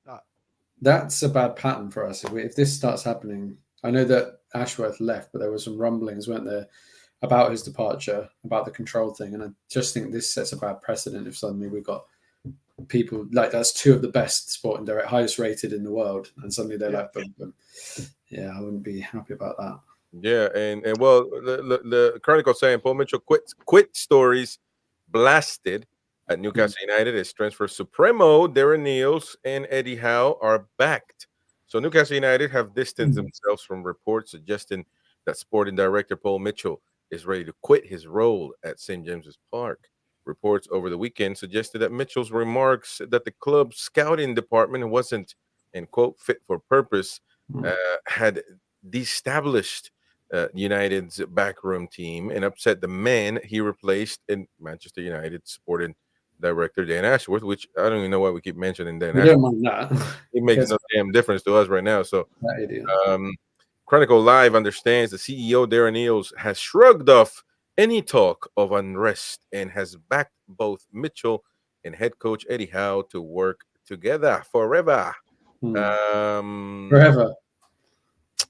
Speaker 5: that's a bad pattern for us. If this starts happening, I know that Ashworth left, but there were some rumblings, weren't there, about his departure, about the control thing, and I just think this sets a bad precedent if suddenly we've got people like that's two of the best sporting direct, highest rated in the world, and suddenly they're like, boom, boom. Yeah, I wouldn't be happy about that.
Speaker 1: Yeah, and well, the Chronicle saying Paul Mitchell quit stories blasted at Newcastle United. His transfer supremo Darren Eales and Eddie Howe are backed. So Newcastle United have distanced themselves from reports suggesting that sporting director Paul Mitchell is ready to quit his role at St. James's Park. Reports over the weekend suggested that Mitchell's remarks that the club's scouting department wasn't, in quote, fit for purpose, had destablished United's backroom team and upset the man he replaced in Manchester United sporting director Dan Ashworth, which I don't even know why we keep mentioning Dan
Speaker 5: We
Speaker 1: Ashworth.
Speaker 5: don't mind that.
Speaker 1: It makes no damn difference to us right now. So,
Speaker 5: That idiot.
Speaker 1: Chronicle Live understands the CEO Darren Eales has shrugged off any talk of unrest and has backed both Mitchell and head coach Eddie Howe to work together forever.
Speaker 5: Forever.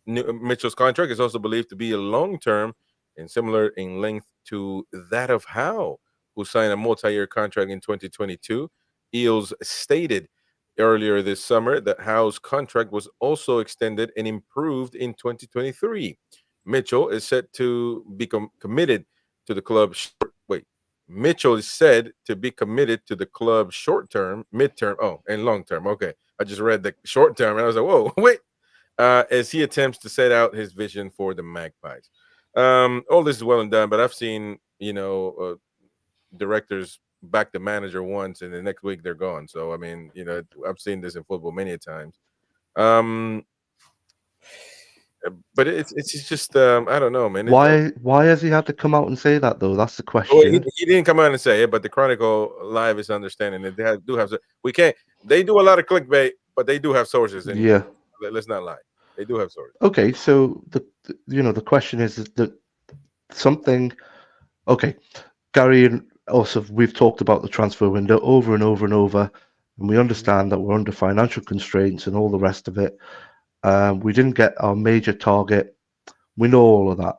Speaker 1: Mitchell's contract is also believed to be a long-term and similar in length to that of Howe, who signed a multi-year contract in 2022. Eales stated earlier this summer that Howe's contract was also extended and improved in 2023. Mitchell is set to be committed to the club. Mitchell is said to be committed to the club short-term, mid-term, and long-term. Okay, I just read the short-term and I was like, whoa, wait. As he attempts to set out his vision for the Magpies. All this is well and done, but I've seen, directors back the manager once and the next week they're gone. So, I mean, I've seen this in football many times. But it's just, I don't know, man.
Speaker 3: Why has he had to come out and say that, though? That's the question.
Speaker 1: Well, he didn't come out and say it, but the Chronicle Live is understanding that they do have. They do a lot of clickbait, but they do have sources. And
Speaker 3: yeah.
Speaker 1: Let's not lie. They do have sources.
Speaker 3: Okay, so the question is that something. Okay, Gary and also we've talked about the transfer window over and over and over, and we understand that we're under financial constraints and all the rest of it. We didn't get our major target. We know all of that,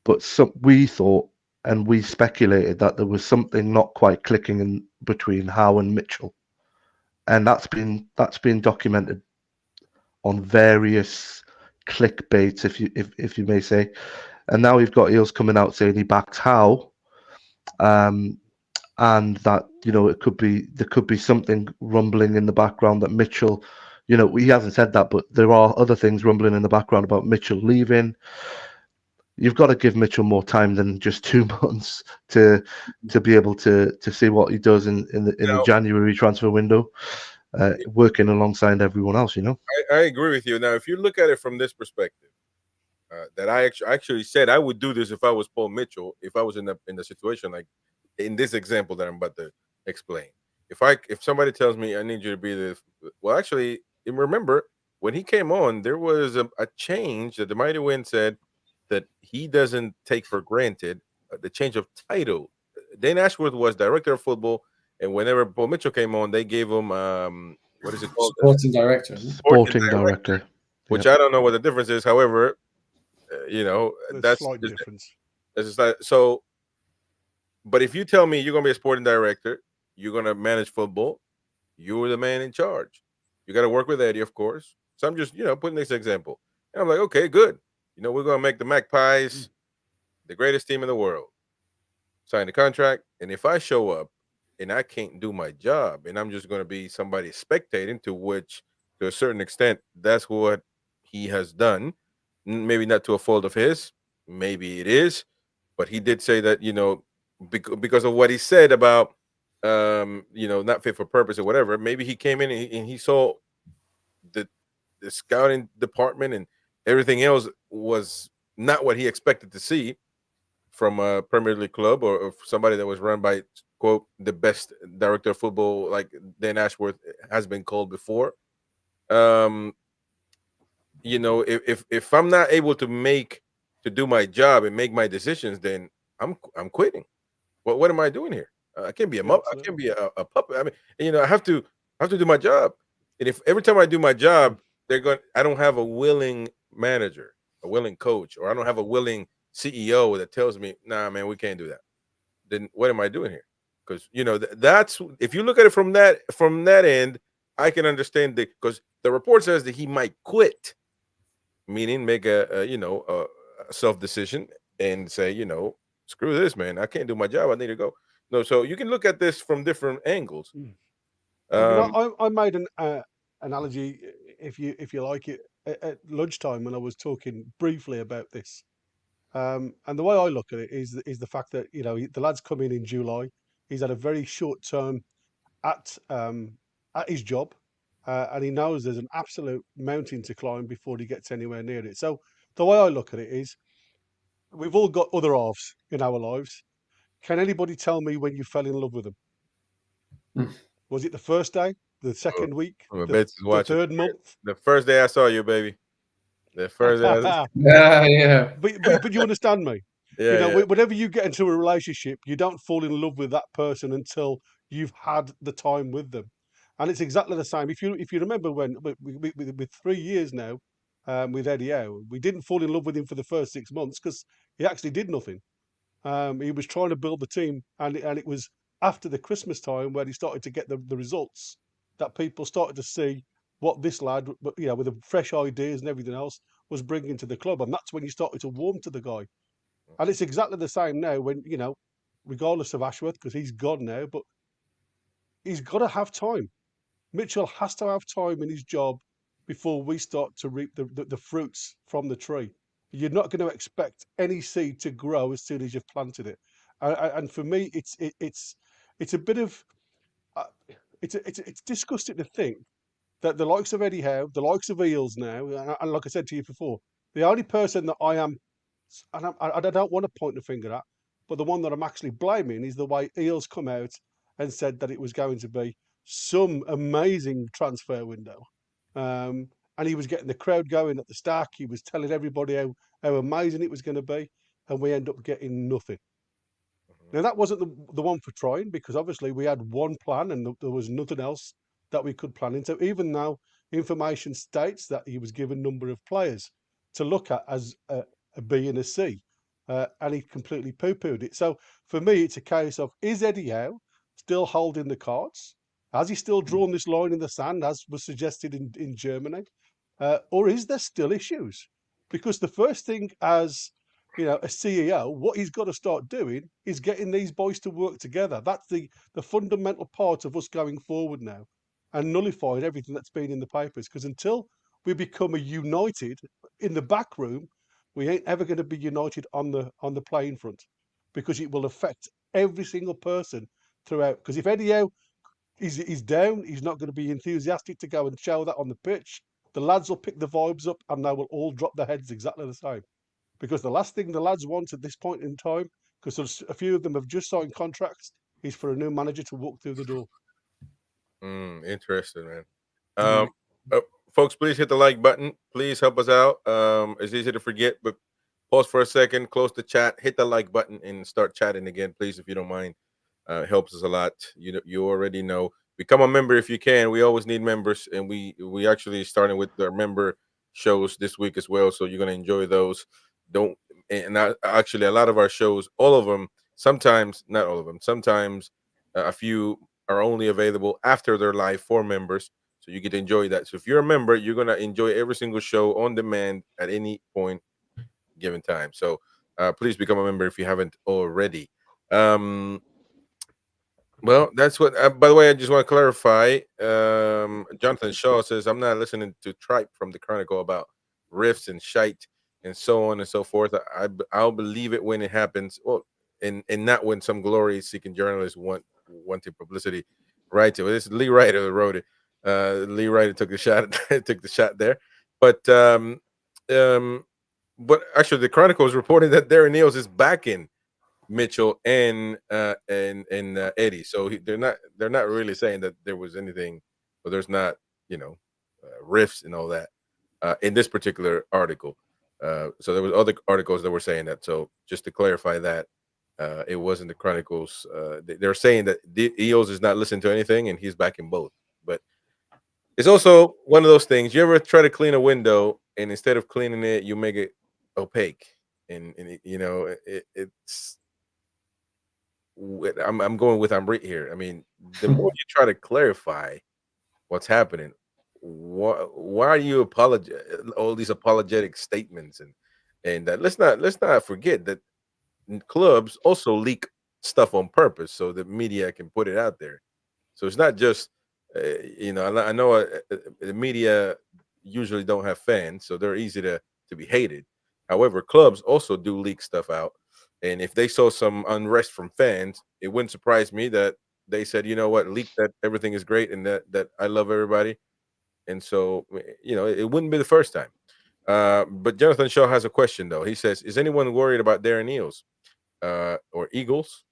Speaker 3: but we thought and we speculated that there was something not quite clicking in between Howe and Mitchell, and that's been documented on various clickbaits, if you may say. And now we've got Eales coming out saying he backs Howe, and that there could be something rumbling in the background that Mitchell, he hasn't said that, but there are other things rumbling in the background about Mitchell leaving. You've got to give Mitchell more time than just 2 months to be able to see what he does in the January transfer window. Working alongside everyone else,
Speaker 1: I agree with you. Now, if you look at it from this perspective, that I actually said I would do this if I was Paul Mitchell, if I was in the situation like in this example that I'm about to explain. If somebody tells me I need you to be the actually, remember when he came on, there was a change that the Mighty Wind said that he doesn't take for granted the change of title. Dan Ashworth was director of football. And whenever Paul Mitchell came on, they gave him what is it called?
Speaker 5: Sporting director.
Speaker 3: Sporting director.
Speaker 1: Which I don't know what the difference is. However, that's
Speaker 2: slight difference.
Speaker 1: So, but if you tell me you're gonna be a sporting director, you're gonna manage football, you're the man in charge. You got to work with Eddie, of course. So I'm just putting this example, and I'm like, okay, good. We're gonna make the Magpies the greatest team in the world. Sign the contract, and if I show up and I can't do my job, and I'm just going to be somebody spectating, to which, to a certain extent, that's what he has done. Maybe not to a fault of his, maybe it is, but he did say that, because of what he said about, not fit for purpose or whatever, maybe he came in and he saw the scouting department and everything else was not what he expected to see from a Premier League club or somebody that was run by, quote, the best director of football, like Dan Ashworth has been called before. If I'm not able to do my job and make my decisions, then I'm quitting. What am I doing here? I can't be a puppet. I mean, I have to do my job. And if every time I do my job, I don't have a willing manager, a willing coach, or I don't have a willing CEO that tells me, nah, man, we can't do that. Then what am I doing here? Because that's if you look at it from that end, I can understand because the report says that he might quit, meaning make a self decision and say, screw this, man, I can't do my job, I need to go. No, so you can look at this from different angles.
Speaker 2: I mean, I made an analogy, if you like it, at lunchtime when I was talking briefly about this. And the way I look at it is the fact that the lad's come in July. He's had a very short term at his job, and he knows there's an absolute mountain to climb before he gets anywhere near it. So the way I look at it is, we've all got other halves in our lives. Can anybody tell me when you fell in love with them? Was it the first day, the second week, the third month?
Speaker 1: The first day I saw you, baby. The first day.
Speaker 5: Yeah.
Speaker 2: But you understand me.
Speaker 1: Yeah,
Speaker 2: whenever you get into a relationship, you don't fall in love with that person until you've had the time with them. And it's exactly the same. If you remember when with 3 years now, with Eddie Howe, we didn't fall in love with him for the first 6 months because he actually did nothing. He was trying to build the team, and it was after the Christmas time where he started to get the results that people started to see what this lad, with the fresh ideas and everything else, was bringing to the club, and that's when you started to warm to the guy. And it's exactly the same now when, regardless of Ashworth, because he's gone now, but he's got to have time. Mitchell has to have time in his job before we start to reap the fruits from the tree. You're not going to expect any seed to grow as soon as you've planted it. And for me, it's a bit of it's disgusting to think that the likes of Eddie Howe, the likes of Eales now, and like I said to you before, the only person that I am, and I don't want to point the finger at, but the one that I'm actually blaming is the way Eales come out and said that it was going to be some amazing transfer window. And he was getting the crowd going at the Stack. He was telling everybody how amazing it was going to be, and we end up getting nothing. Now, that wasn't the one for trying, because obviously we had one plan and there was nothing else that we could plan into, even though information states that he was given a number of players to look at as a B and a C, and he completely poo-pooed it. So for me, it's a case of, is Eddie Howe still holding the cards? Has he still drawn this line in the sand, as was suggested in Germany? Or is there still issues? Because the first thing as a CEO, what he's got to start doing is getting these boys to work together. That's the fundamental part of us going forward now, and nullifying everything that's been in the papers. Because until we become a united in the back room, we ain't ever going to be united on the playing front, because it will affect every single person throughout. Because if Eddie Howe is down, he's not going to be enthusiastic to go and show that on the pitch. The lads will pick the vibes up, and they will all drop their heads exactly the same. Because the last thing the lads want at this point in time, because a few of them have just signed contracts, is for a new manager to walk through the door.
Speaker 1: Interesting, man. Folks, please hit the like button. Please help us out. It's easy to forget, but pause for a second, close the chat, hit the like button, and start chatting again, please, if you don't mind. It helps us a lot. You already know. Become a member if you can. We always need members, and we actually starting with our member shows this week as well, so you're gonna enjoy those. Actually, a lot of our shows, all of them, sometimes not all of them, sometimes a few are only available after they're live for members, so you get to enjoy that. So if you're a member, you're gonna enjoy every single show on demand at any point given time. So please become a member if you haven't already. Well, that's what. By the way, I just want to clarify. Jonathan Shaw says I'm not listening to tripe from the Chronicle about riffs and shite and so on and so forth. I'll believe it when it happens. Well, and not when some glory-seeking journalists wanting publicity. Right? So this is Lee Ryder that wrote it. Lee Ryder took the shot. Took the shot there. But actually, the Chronicle is reporting that Darren Eales is back in Mitchell and Eddie. So they're not really saying that there was anything, or there's not riffs and all that in this particular article. So there was other articles that were saying that. So just to clarify that, it wasn't the Chronicles. They're saying that Eales is not listening to anything, and he's back in both. But It's also one of those things. You ever try to clean a window, and instead of cleaning it, you make it opaque, and it's. I'm going with I'm right here. I mean, the more you try to clarify what's happening, why are you apologize all these apologetic statements and that let's not forget that clubs also leak stuff on purpose so the media can put it out there. So it's not just I know the media usually don't have fans, so they're easy to be hated. However, clubs also do leak stuff out, and if they saw some unrest from fans, it wouldn't surprise me that they said, you know what, leak that everything is great and that I love everybody. And so it wouldn't be the first time. But Jonathan Shaw has a question though. He says, "Is anyone worried about Darren Eales or Eagles?"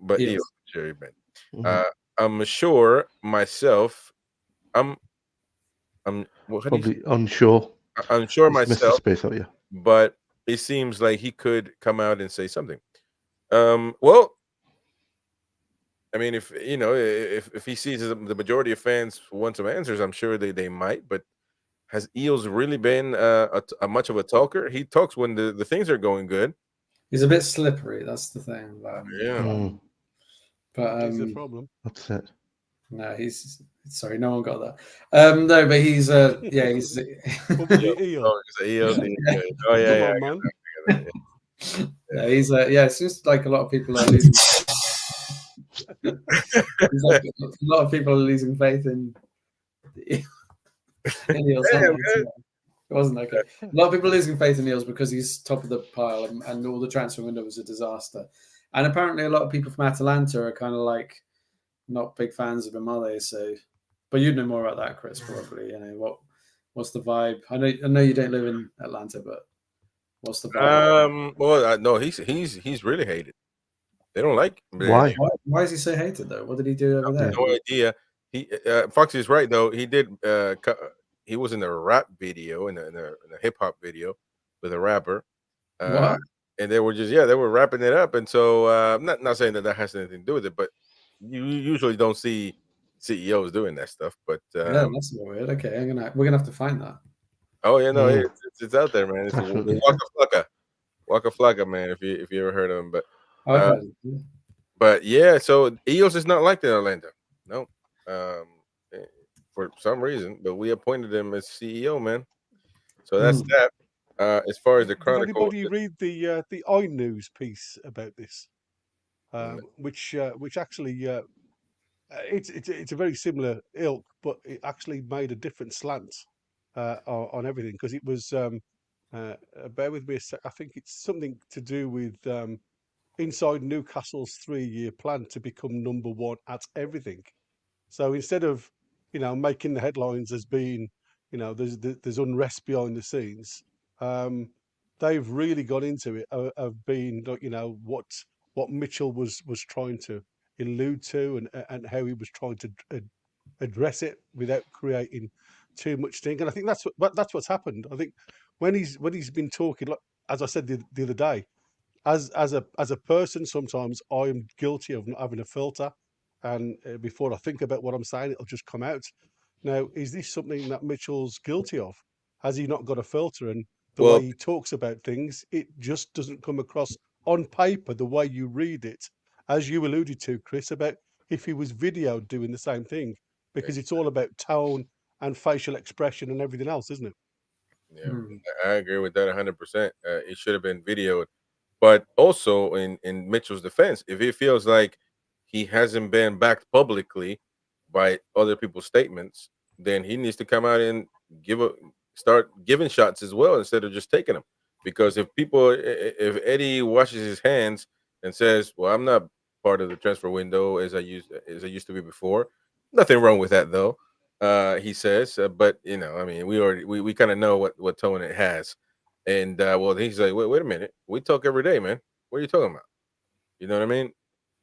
Speaker 1: But
Speaker 5: Yes.
Speaker 1: Eales, sure, man. I'm sure myself. I'm. Well, how do you say?
Speaker 3: Probably unsure.
Speaker 1: I'm sure
Speaker 3: He's missed the
Speaker 1: myself,
Speaker 3: space out, yeah.
Speaker 1: but it seems like he could come out and say something. Well, I mean, if he sees the majority of fans want some answers, I'm sure they might. But has Eales really been a much of a talker? He talks when the things are going good.
Speaker 5: He's a bit slippery. That's the thing.
Speaker 1: Yeah.
Speaker 5: But
Speaker 2: Is the problem?
Speaker 3: That's it.
Speaker 5: no, he's sorry, no one got that. No, but he's yeah, he's
Speaker 2: Bubbly eel.
Speaker 1: Oh, it's Eales. Oh yeah,
Speaker 2: Come
Speaker 1: yeah.
Speaker 2: on, man.
Speaker 5: yeah, he's yeah. It's just like a lot of people are losing. It's like a lot of people are losing faith in Eales.
Speaker 1: Damn,
Speaker 5: It wasn't okay. A lot of people are losing faith in Eales because he's top of the pile and all the transfer window was a disaster. And apparently, a lot of people from Atalanta are kind of like not big fans of him, are they? So, but you'd know more about that, Chris. Probably, what's the vibe? I know you don't live in Atlanta, but what's the vibe?
Speaker 1: Well, no, he's really hated. They don't like him.
Speaker 3: Why?
Speaker 5: Why is he so hated though? What did he do over there?
Speaker 1: No idea. He Foxy is right though. He did. He was in a rap video in a hip hop video with a rapper.
Speaker 5: What?
Speaker 1: And they were they were wrapping it up. And so I'm not saying that has anything to do with it, but you usually don't see CEOs doing that stuff. But
Speaker 5: Yeah, that's a bit weird. Okay, we're gonna have to find that.
Speaker 1: oh yeah, no, it's out there, man. It's
Speaker 3: Definitely.
Speaker 1: Waka Flocka, man. If you ever heard of him, but
Speaker 5: I've heard it, yeah.
Speaker 1: but yeah, so Eales is not like that in Orlando. No, for some reason, but we appointed him as CEO, man. So that's that. As far as the
Speaker 2: Did
Speaker 1: Chronicle,
Speaker 2: anybody read the iNews piece about this? Which actually it's a very similar ilk, but it actually made a different slant on everything because it was. Bear with me a sec. I think it's something to do with inside Newcastle's 3-year plan to become number one at everything. So instead of making the headlines as being there's unrest behind the scenes, they've really got into it of being like what Mitchell was trying to allude to and how he was trying to address it without creating too much thing. And I think that's what's happened. I think when he's been talking, like as I said the other day, as a person, sometimes I'm guilty of not having a filter, and before I think about what I'm saying, it'll just come out. Now, is this something that Mitchell's guilty of? Has he not got a filter? And the way
Speaker 1: well,
Speaker 2: he talks about things, it just doesn't come across on paper the way you read it, as you alluded to, Chris, about if he was videoed doing the same thing, because it's all about tone and facial expression and everything else, isn't it?
Speaker 1: yeah, I agree with that 100%. It should have been videoed, but also in Mitchell's defense, if he feels like he hasn't been backed publicly by other people's statements, then he needs to come out and start giving shots as well instead of just taking them. Because if Eddie washes his hands and says, "Well, I'm not part of the transfer window as I used to be before," nothing wrong with that though. He says, but I mean, we kind of know what tone it has, and well, he's like, wait a minute, we talk every day, man. What are you talking about? You know what I mean?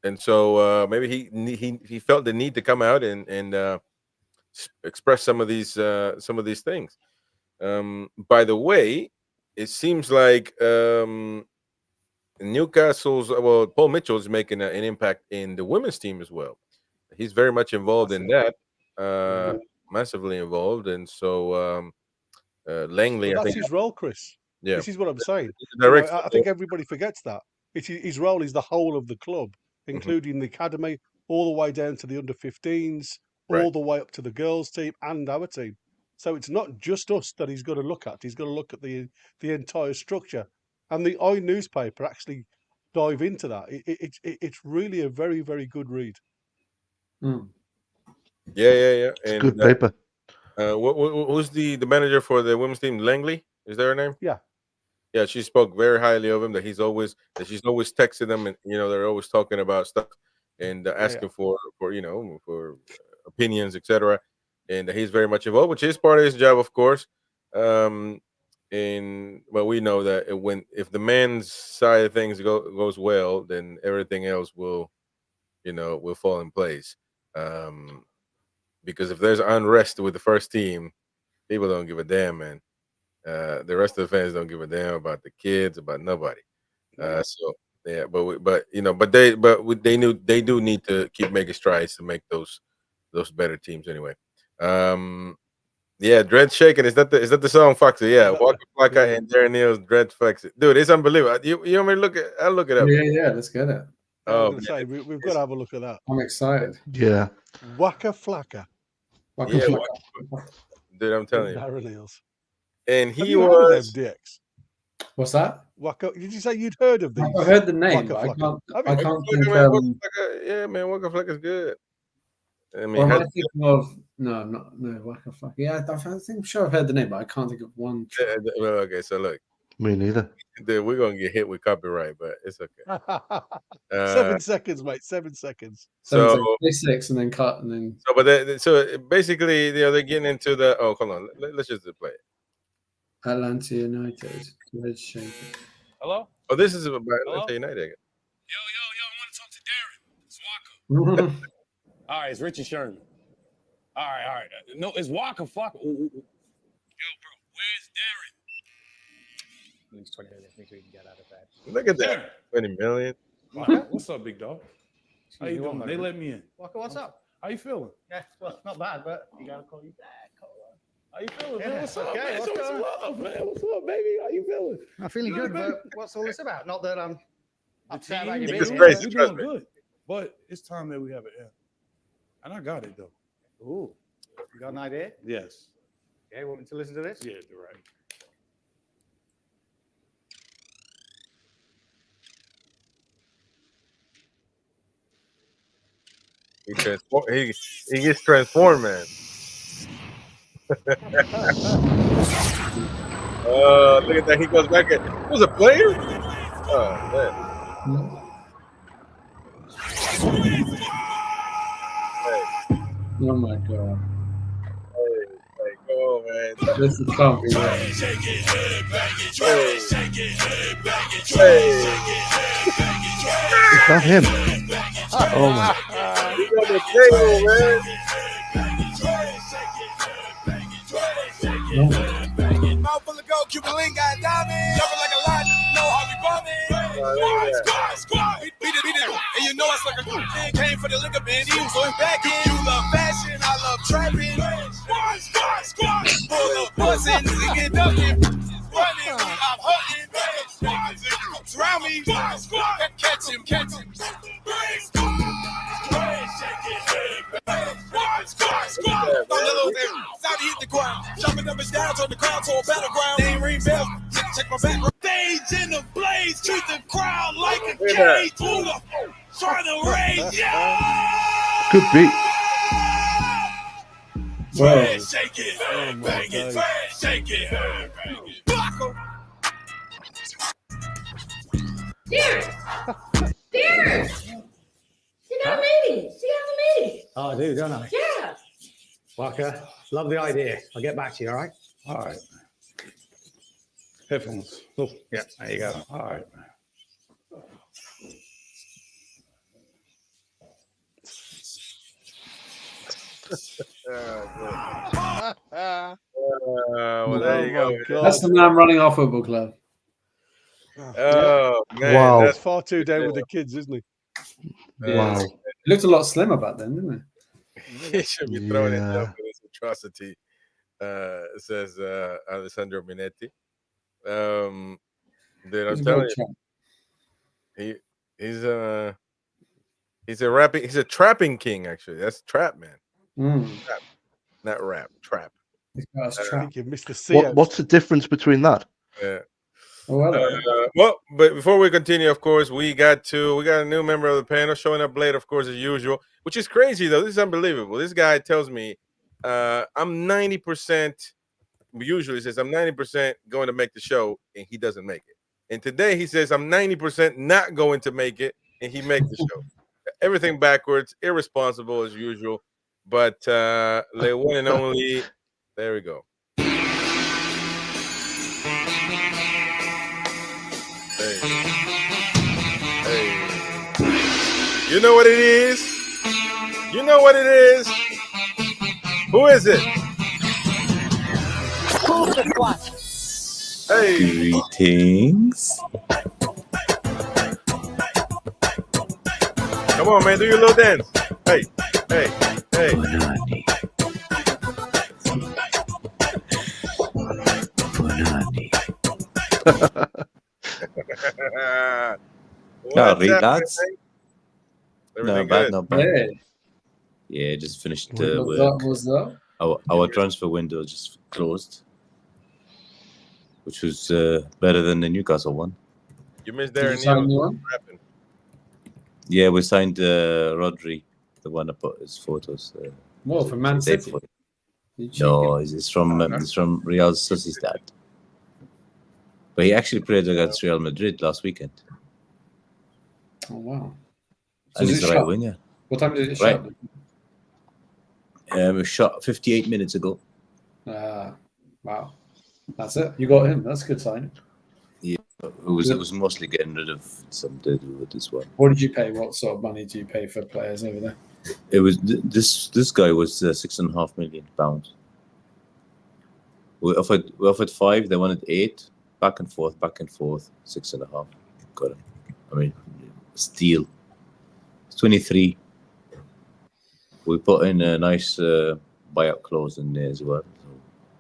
Speaker 1: And so maybe he felt the need to come out and express some of these things. By the way, it seems like Paul Mitchell is making an impact in the women's team as well. He's very much involved in that. massively involved, and so Langley,
Speaker 2: But
Speaker 1: I
Speaker 2: that's
Speaker 1: think,
Speaker 2: his role, Chris.
Speaker 1: yeah,
Speaker 2: This is what I'm saying.
Speaker 1: direct
Speaker 2: I think everybody forgets that. His role is the whole of the club, including the academy, all the way down to the under-15s, all the way up to the girls' team and our team. So it's not just us that he's got to look at. He's got to look at the entire structure. And the newspaper actually dive into that. It's really a very, very good read.
Speaker 5: Mm.
Speaker 1: Yeah.
Speaker 3: It's
Speaker 1: And
Speaker 3: good paper.
Speaker 1: who's the manager for the women's team? Langley, is that her name?
Speaker 2: Yeah.
Speaker 1: Yeah, she spoke very highly of him. That she's always texting them, and they're always talking about stuff and asking for opinions, etc. And he's very much involved, which is part of his job, of course. And we know that if the men's side of things goes well, then everything else will fall in place. Because if there's unrest with the first team, people don't give a damn, man. The rest of the fans don't give a damn about the kids, about nobody. So yeah, but they do need to keep making strides to make those better teams anyway. Yeah, Dread Shaking, is that the song, Foxy? Yeah, Waka Flocka and Darren Neal's Dread Flexi. Dude, it's unbelievable. You want me to look at? I'll look it up.
Speaker 5: Yeah, let's get it.
Speaker 2: I'm going to say we've got to have a look at that.
Speaker 5: I'm excited.
Speaker 3: Yeah.
Speaker 2: Waka Flocka.
Speaker 5: Waka
Speaker 1: Yeah,
Speaker 5: Flocka.
Speaker 1: dude, I'm telling you.
Speaker 2: Darren Eales.
Speaker 1: And
Speaker 2: Have
Speaker 1: he
Speaker 2: you heard of
Speaker 1: was
Speaker 2: them, DX?
Speaker 5: What's that?
Speaker 2: Waka, did you say you'd heard of these?
Speaker 5: I've heard the name,
Speaker 2: Waka
Speaker 5: but
Speaker 2: Flocka.
Speaker 5: I can't think.
Speaker 1: Yeah, man, Waka Flocka is good. I mean,
Speaker 5: Or am I thinking of no Waka Flocka? Yeah, I'm sure I've heard the name, but I can't think of one.
Speaker 1: Well, okay, so look,
Speaker 3: Me neither.
Speaker 1: dude, we're gonna get hit with copyright, but it's okay.
Speaker 2: 7 seconds, mate. 7 seconds.
Speaker 1: So
Speaker 5: 6 and then cut and then.
Speaker 1: So basically, they're getting into the. Oh, hold on. Let's just play it.
Speaker 5: Atlanta United. Let's shake it.
Speaker 7: Hello?
Speaker 1: Oh, this is about Atlanta United.
Speaker 7: Yo, I want to talk to Darren. It's Waka. All right, it's Richard Sherman. All right. No, it's Waka. Fuck. Yo, bro, where's Darren? At least 20 minutes. Make sure you can get out of that.
Speaker 1: Look at that. 20 million.
Speaker 7: Waka, what's up, big dog? How you doing? They let me in.
Speaker 8: Waka, what's up?
Speaker 7: How you feeling?
Speaker 8: Yeah, well, not bad, but you gotta call you back.
Speaker 7: How you feeling,
Speaker 8: Yeah,
Speaker 7: man? What's up,
Speaker 8: okay,
Speaker 7: man?
Speaker 8: what's
Speaker 7: Show me some
Speaker 8: going
Speaker 7: love, man. What's up, baby? How you feeling?
Speaker 8: I'm feeling good,
Speaker 7: baby.
Speaker 8: but what's all this about? Not that I'm upset about you
Speaker 7: team,
Speaker 8: being
Speaker 1: It's
Speaker 8: here.
Speaker 1: crazy.
Speaker 7: You're
Speaker 1: Trust
Speaker 7: doing
Speaker 1: me.
Speaker 7: good. But it's time that we have an end. And I got it, though.
Speaker 8: Ooh, you got an idea?
Speaker 7: Yes.
Speaker 8: Okay, want me to listen to this?
Speaker 7: Yeah, you're right.
Speaker 1: He gets transformed, man. Look at that. He goes back. He was a player? Oh, man.
Speaker 5: Oh my god.
Speaker 1: Hey, go on, man.
Speaker 5: This is can't be right.
Speaker 3: Is that him? Oh my.
Speaker 1: He's on the table, man.
Speaker 4: Mouth full of gold, Cuban link got diamonds. Jumping like a lion, know how we bumming. Squad. Beat it. And you know it's like a good thing. Came for the liquor bin, you going back in. You love fashion, I love trapping. Squad. Full of buzzing, singing, ducking. Running, I'm hunting. Surround me, catch him. Saudi hit the ground, jumping up and down, turn the crowd to a battleground. Name ring bells, check my background. Stage in the blaze, treat the crowd like a cage. Trying to raise, yeah.
Speaker 3: Good beat.
Speaker 5: Whoa.
Speaker 4: Shake it, bang it, shake it, bang it. Block 'em.
Speaker 9: Darren! See how the meeting?
Speaker 8: Oh, I do, don't I?
Speaker 9: Yeah.
Speaker 8: Waka, love the idea. I'll get back to you, all right?
Speaker 7: All right. Headphones. Oh,
Speaker 8: Yeah, there you go.
Speaker 7: all right.
Speaker 1: Well, there you go.
Speaker 2: God.
Speaker 5: That's the man running our football club.
Speaker 1: Oh, man.
Speaker 3: Wow.
Speaker 2: That's far too down with the kids, isn't he?
Speaker 3: Wow.
Speaker 5: He looked a lot slimmer back then, didn't
Speaker 1: He should be throwing it
Speaker 3: Yeah.
Speaker 1: down, but it's a atrocity, says Alessandro Minetti. Dude, I'm telling you, he's a trapping king, actually. That's trap, man. Trap, not rap, trap.
Speaker 2: I think you missed the C.
Speaker 3: What's the difference between that?
Speaker 1: Yeah.
Speaker 5: Oh,
Speaker 1: well, but before we continue, of course, we got a new member of the panel showing up late, of course, as usual, which is crazy though. This is unbelievable. This guy tells me I'm 90%. Usually says I'm 90% going to make the show, and he doesn't make it. And today he says I'm 90% not going to make it, and he makes the show. Everything backwards, irresponsible as usual. But the one and only, there we go. Hey. You know what it is? You know what it is? Who is it? Hey.
Speaker 10: Greetings.
Speaker 1: Come on, man. Do your little dance. Hey.
Speaker 10: Lads.
Speaker 1: Everything
Speaker 10: bad,
Speaker 1: good?
Speaker 10: not bad. Yeah, just finished work. Our transfer window just closed, which was better than the Newcastle one.
Speaker 1: You missed Darren. Yeah, we signed Rodri, the one that put his photos.
Speaker 5: From Man City?
Speaker 10: No, he's from Real Sociedad. But he actually played against Real Madrid last weekend.
Speaker 5: Oh, wow.
Speaker 10: And he's the right winger.
Speaker 5: What time did it shot?
Speaker 10: It was shot 58 minutes ago.
Speaker 5: Wow. That's it. You got him. That's a good sign.
Speaker 10: Yeah, it was mostly getting rid of some to do with this one.
Speaker 5: What did you pay? What sort of money do you pay for players over there?
Speaker 10: It was this guy was £6.5 million. We offered 5. They wanted 8. Back and forth, 6.5. Got him. I mean, steal. It's 23. We put in a nice buyout clause in there as well. So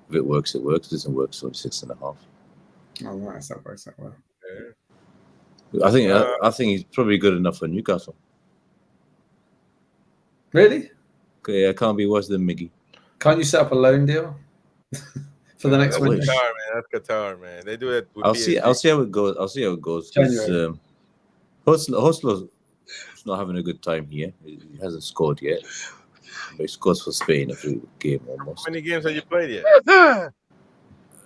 Speaker 10: if it works, it works. If it doesn't work, it's only 6.5.
Speaker 5: Oh, nice. That works out well.
Speaker 10: I think he's probably good enough for Newcastle.
Speaker 5: Really?
Speaker 10: Yeah, can't be worse than Miggy.
Speaker 5: Can't you set up a loan deal for the next window?
Speaker 1: Qatar, man. That's Qatar, man. They do it.
Speaker 10: I'll see how it goes. Hostler's not having a good time here. He hasn't scored yet. But he scores for Spain every game almost.
Speaker 1: How many games have you played yet?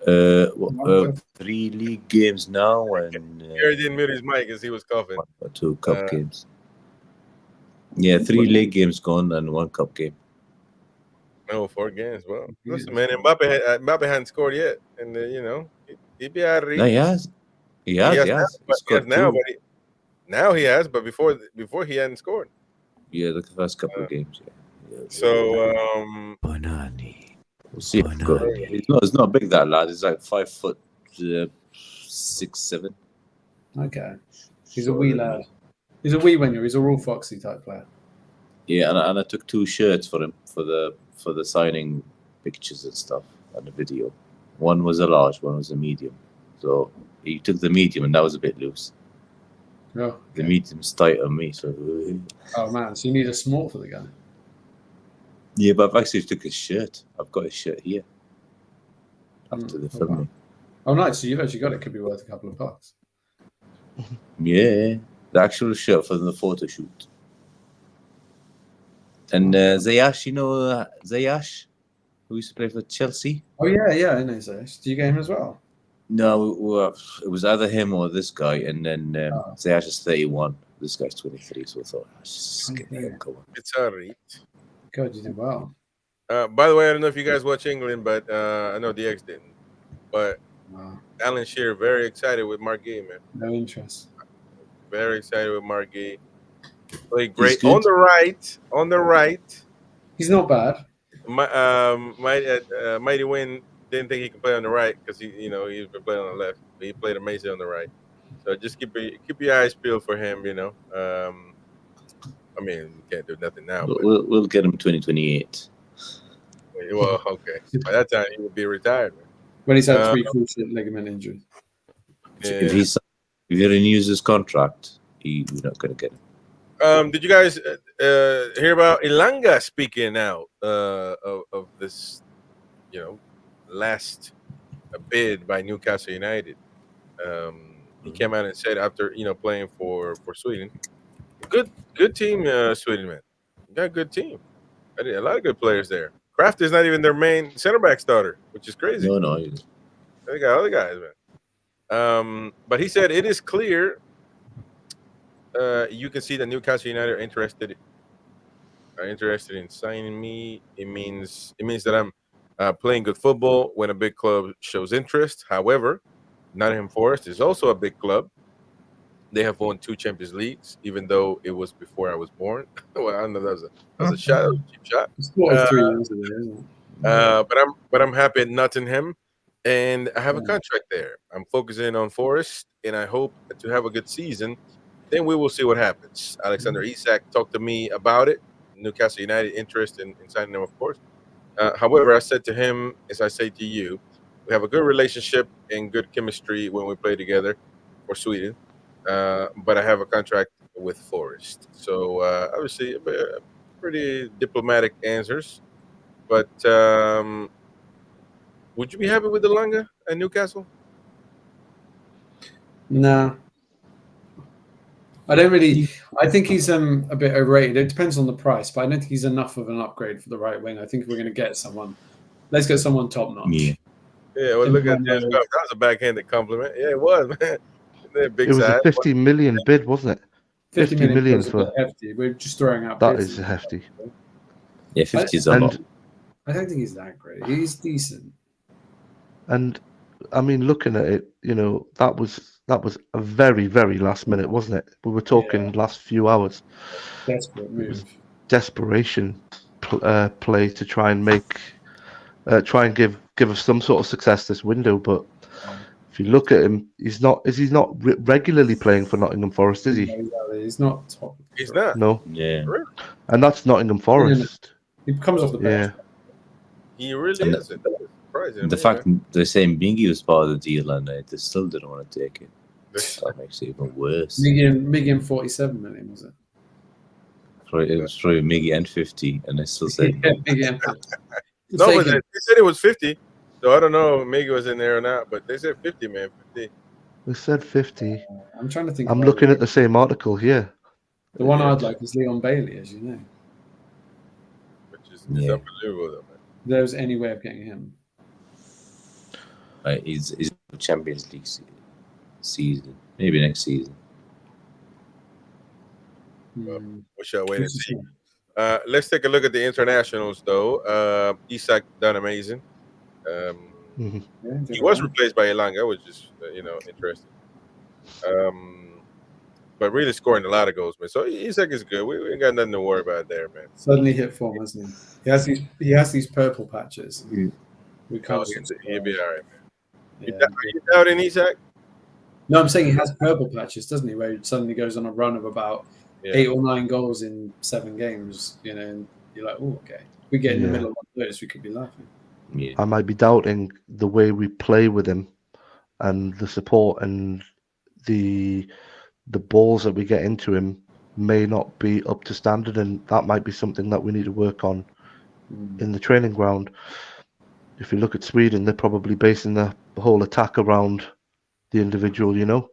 Speaker 10: 3 league games now, and
Speaker 1: Gary didn't mute his mic as he was coughing.
Speaker 10: 2 cup games. Yeah, 3 league games gone and 1 cup game.
Speaker 1: No, 4 games. Well, listen, man, Mbappe hadn't scored yet, and he'd be out of reach.
Speaker 10: No, he has. He has.
Speaker 1: Now he has, but before he hadn't scored.
Speaker 10: Yeah, the first couple of games. Yeah.
Speaker 1: So,
Speaker 10: we'll see. It's not big, that lad. He's like 5'6", 7.
Speaker 5: Okay, he's a wee lad. He's a wee winger. He's a raw foxy type player.
Speaker 10: Yeah, and I took 2 shirts for him for the signing pictures and stuff and the video. One was a large, one was a medium. So he took the medium, and that was a bit loose.
Speaker 5: Oh, okay.
Speaker 10: The medium's tight on me, so.
Speaker 5: Oh man, so you need a small for the guy.
Speaker 10: Yeah, but I've actually took his shirt. I've got his shirt here. After the filming.
Speaker 5: Oh, nice. So you've actually got it. Could be worth a couple of bucks.
Speaker 10: Yeah, the actual shirt for the photo shoot. And Zayash, Zayash, who used to play for Chelsea.
Speaker 5: Oh yeah, I know Zayash. Do you get him as well?
Speaker 10: No, it was either him or this guy, and then Zayash is 31. This guy's 23, so I thought, just get him going.
Speaker 1: It's all right.
Speaker 5: God, you did well.
Speaker 1: By the way, I don't know if you guys watch England, but I know DX didn't. But Alan Shearer, very excited with Marquis, man.
Speaker 5: No interest.
Speaker 1: Very excited with Marquis. Played great on the right.
Speaker 5: He's not bad.
Speaker 1: Mighty Win didn't think he could play on the right because he's been playing on the left. But he played amazing on the right. So just keep your eyes peeled for him. I mean, we can't do nothing now.
Speaker 10: We'll get him 2028.
Speaker 1: Well, okay. By that time, he would be retired. Man.
Speaker 5: When he's had 3 cruciate ligament injuries.
Speaker 10: If he renews his contract, we're not going to get him.
Speaker 1: Did you guys hear about Elanga speaking out of this, last bid by Newcastle United? He came out and said after playing for Sweden, good team, Sweden, man. You got a good team. A lot of good players there. Kraft is not even their main center back starter, which is crazy.
Speaker 10: No.
Speaker 1: They got other guys, man. But he said it is clear. You can see that Newcastle United are interested in signing me. It means that I'm playing good football when a big club shows interest. However, Nottingham Forest is also a big club. They have won 2 Champions Leagues, even though it was before I was born. Well, I don't know, that was a shot, a cheap shot.
Speaker 5: It's 43 years ago, isn't it?
Speaker 1: But I'm happy at Nottingham, and I have a contract there. I'm focusing on Forest, and I hope to have a good season. Then we will see what happens. Alexander Isak talked to me about it. Newcastle United interest in signing him, of course. However, I said to him, as I say to you, we have a good relationship and good chemistry when we play together for Sweden. But I have a contract with Forest. So obviously, pretty diplomatic answers. But would you be happy with Elanga at Newcastle?
Speaker 5: No. I don't really. I think he's a bit overrated. It depends on the price, but I don't think he's enough of an upgrade for the right wing. I think if we're going to get someone, let's get someone top notch.
Speaker 1: Yeah, well, look at that. That was a backhanded compliment. Yeah, it was, man. Big
Speaker 3: it was
Speaker 1: side.
Speaker 3: a 50 million bid, wasn't it?
Speaker 5: 50 million for
Speaker 3: hefty.
Speaker 5: We're just throwing out.
Speaker 3: That
Speaker 5: bids.
Speaker 3: is hefty.
Speaker 10: Yeah, 50 is a lot.
Speaker 5: I don't think he's that great. He's decent.
Speaker 3: And I mean, looking at it, that was a very, very last minute, wasn't it? We were talking last few hours.
Speaker 5: Desperate move.
Speaker 3: It was desperation play to try and give us some sort of success this window. But if you look at him, he's not regularly playing for Nottingham Forest, is he?
Speaker 5: He's not top.
Speaker 1: He's not.
Speaker 3: No.
Speaker 10: Yeah.
Speaker 3: And that's Nottingham Forest.
Speaker 5: He comes off the bench.
Speaker 3: Yeah.
Speaker 1: He really is.
Speaker 10: The fact they're saying Bingy was part of the deal and they still didn't want to take it. That makes it even worse.
Speaker 5: Miggy 47 million, was it?
Speaker 10: It was probably Miggy and 50, and they still said
Speaker 1: no, but they said it was 50. So I don't know if Miggy was in there or not, but they said 50, man. 50.
Speaker 3: They said 50.
Speaker 5: I'm trying to think.
Speaker 3: I'm looking at the same article here.
Speaker 5: The one I'd like is Leon Bailey, as you know.
Speaker 1: Which is unbelievable, though, man.
Speaker 5: If there's any way of getting him.
Speaker 10: He's Champions League season, maybe next season.
Speaker 1: We shall wait and see. Let's take a look at the internationals, though. Isak done amazing. He was replaced by Elanga, which is interesting. But really scoring a lot of goals, man. So Isak is good. We ain't got nothing to worry about there, man.
Speaker 5: Suddenly hit form, hasn't he? He has these purple patches. We can't.
Speaker 1: He'll be all right, man. You doubting Isak?
Speaker 5: No, I'm saying he has purple patches, doesn't he? Where he suddenly goes on a run of about 8 or 9 goals in 7 games, and you're like, oh, okay. If we get in the middle of one of those, we could be laughing.
Speaker 10: Yeah.
Speaker 3: I might be doubting the way we play with him and the support and the balls that we get into him may not be up to standard, and that might be something that we need to work on in the training ground. If you look at Sweden, they're probably basing the whole attack around the individual,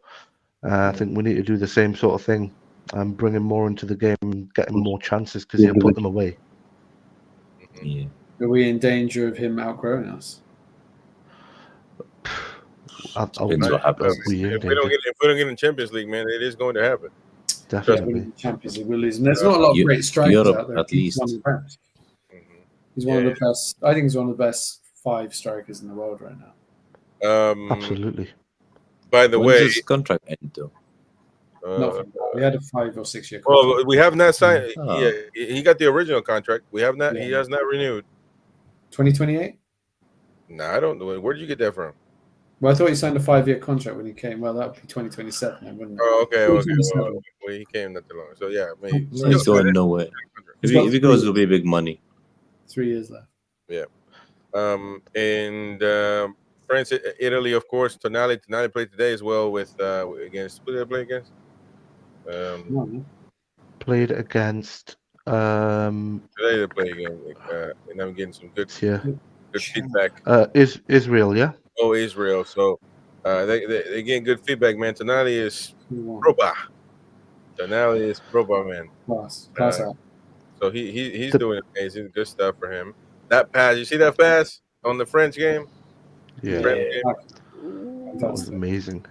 Speaker 3: I think we need to do the same sort of thing and bring him more into the game and get him more chances because he'll put them away.
Speaker 10: Yeah.
Speaker 5: Are we in danger of him outgrowing us?
Speaker 10: Depends what happens.
Speaker 1: If we don't get in Champions League, man, it is going to happen.
Speaker 3: Definitely.
Speaker 5: Champions League, we'll lose. And there's not a lot of great strikers
Speaker 10: Europe,
Speaker 5: out there.
Speaker 10: at least.
Speaker 5: He's one of the best. I think he's one of the best 5 strikers in the world right now.
Speaker 3: Absolutely.
Speaker 1: By the way,
Speaker 10: when does his contract end, though?
Speaker 5: We had a 5 or 6 year contract.
Speaker 1: Well, we have not signed. Yeah, he got the original contract. We have not. He has not renewed.
Speaker 5: 2028?
Speaker 1: No, I don't know. Where did you get that from?
Speaker 5: Well, I thought he signed a 5-year contract when he came. Well, that would be 2027, then, wouldn't it?
Speaker 1: Oh, okay. Well, he came not too long. So yeah, maybe
Speaker 10: He's going nowhere. If he goes, it'll be big money.
Speaker 5: 3 years left.
Speaker 1: Yeah. And France, Italy, of course. Tonali played today as well with against. Who did they play against?
Speaker 3: Played against.
Speaker 1: Today they play again, and I'm getting some good feedback.
Speaker 3: Israel, yeah.
Speaker 1: Oh, Israel. So they getting good feedback, man. Tonali is proba. Tonali is proba, man.
Speaker 5: Class out.
Speaker 1: So he's doing amazing, good stuff for him. That pass, you see that pass on the French game?
Speaker 3: Yeah.
Speaker 1: French game?
Speaker 3: That was amazing.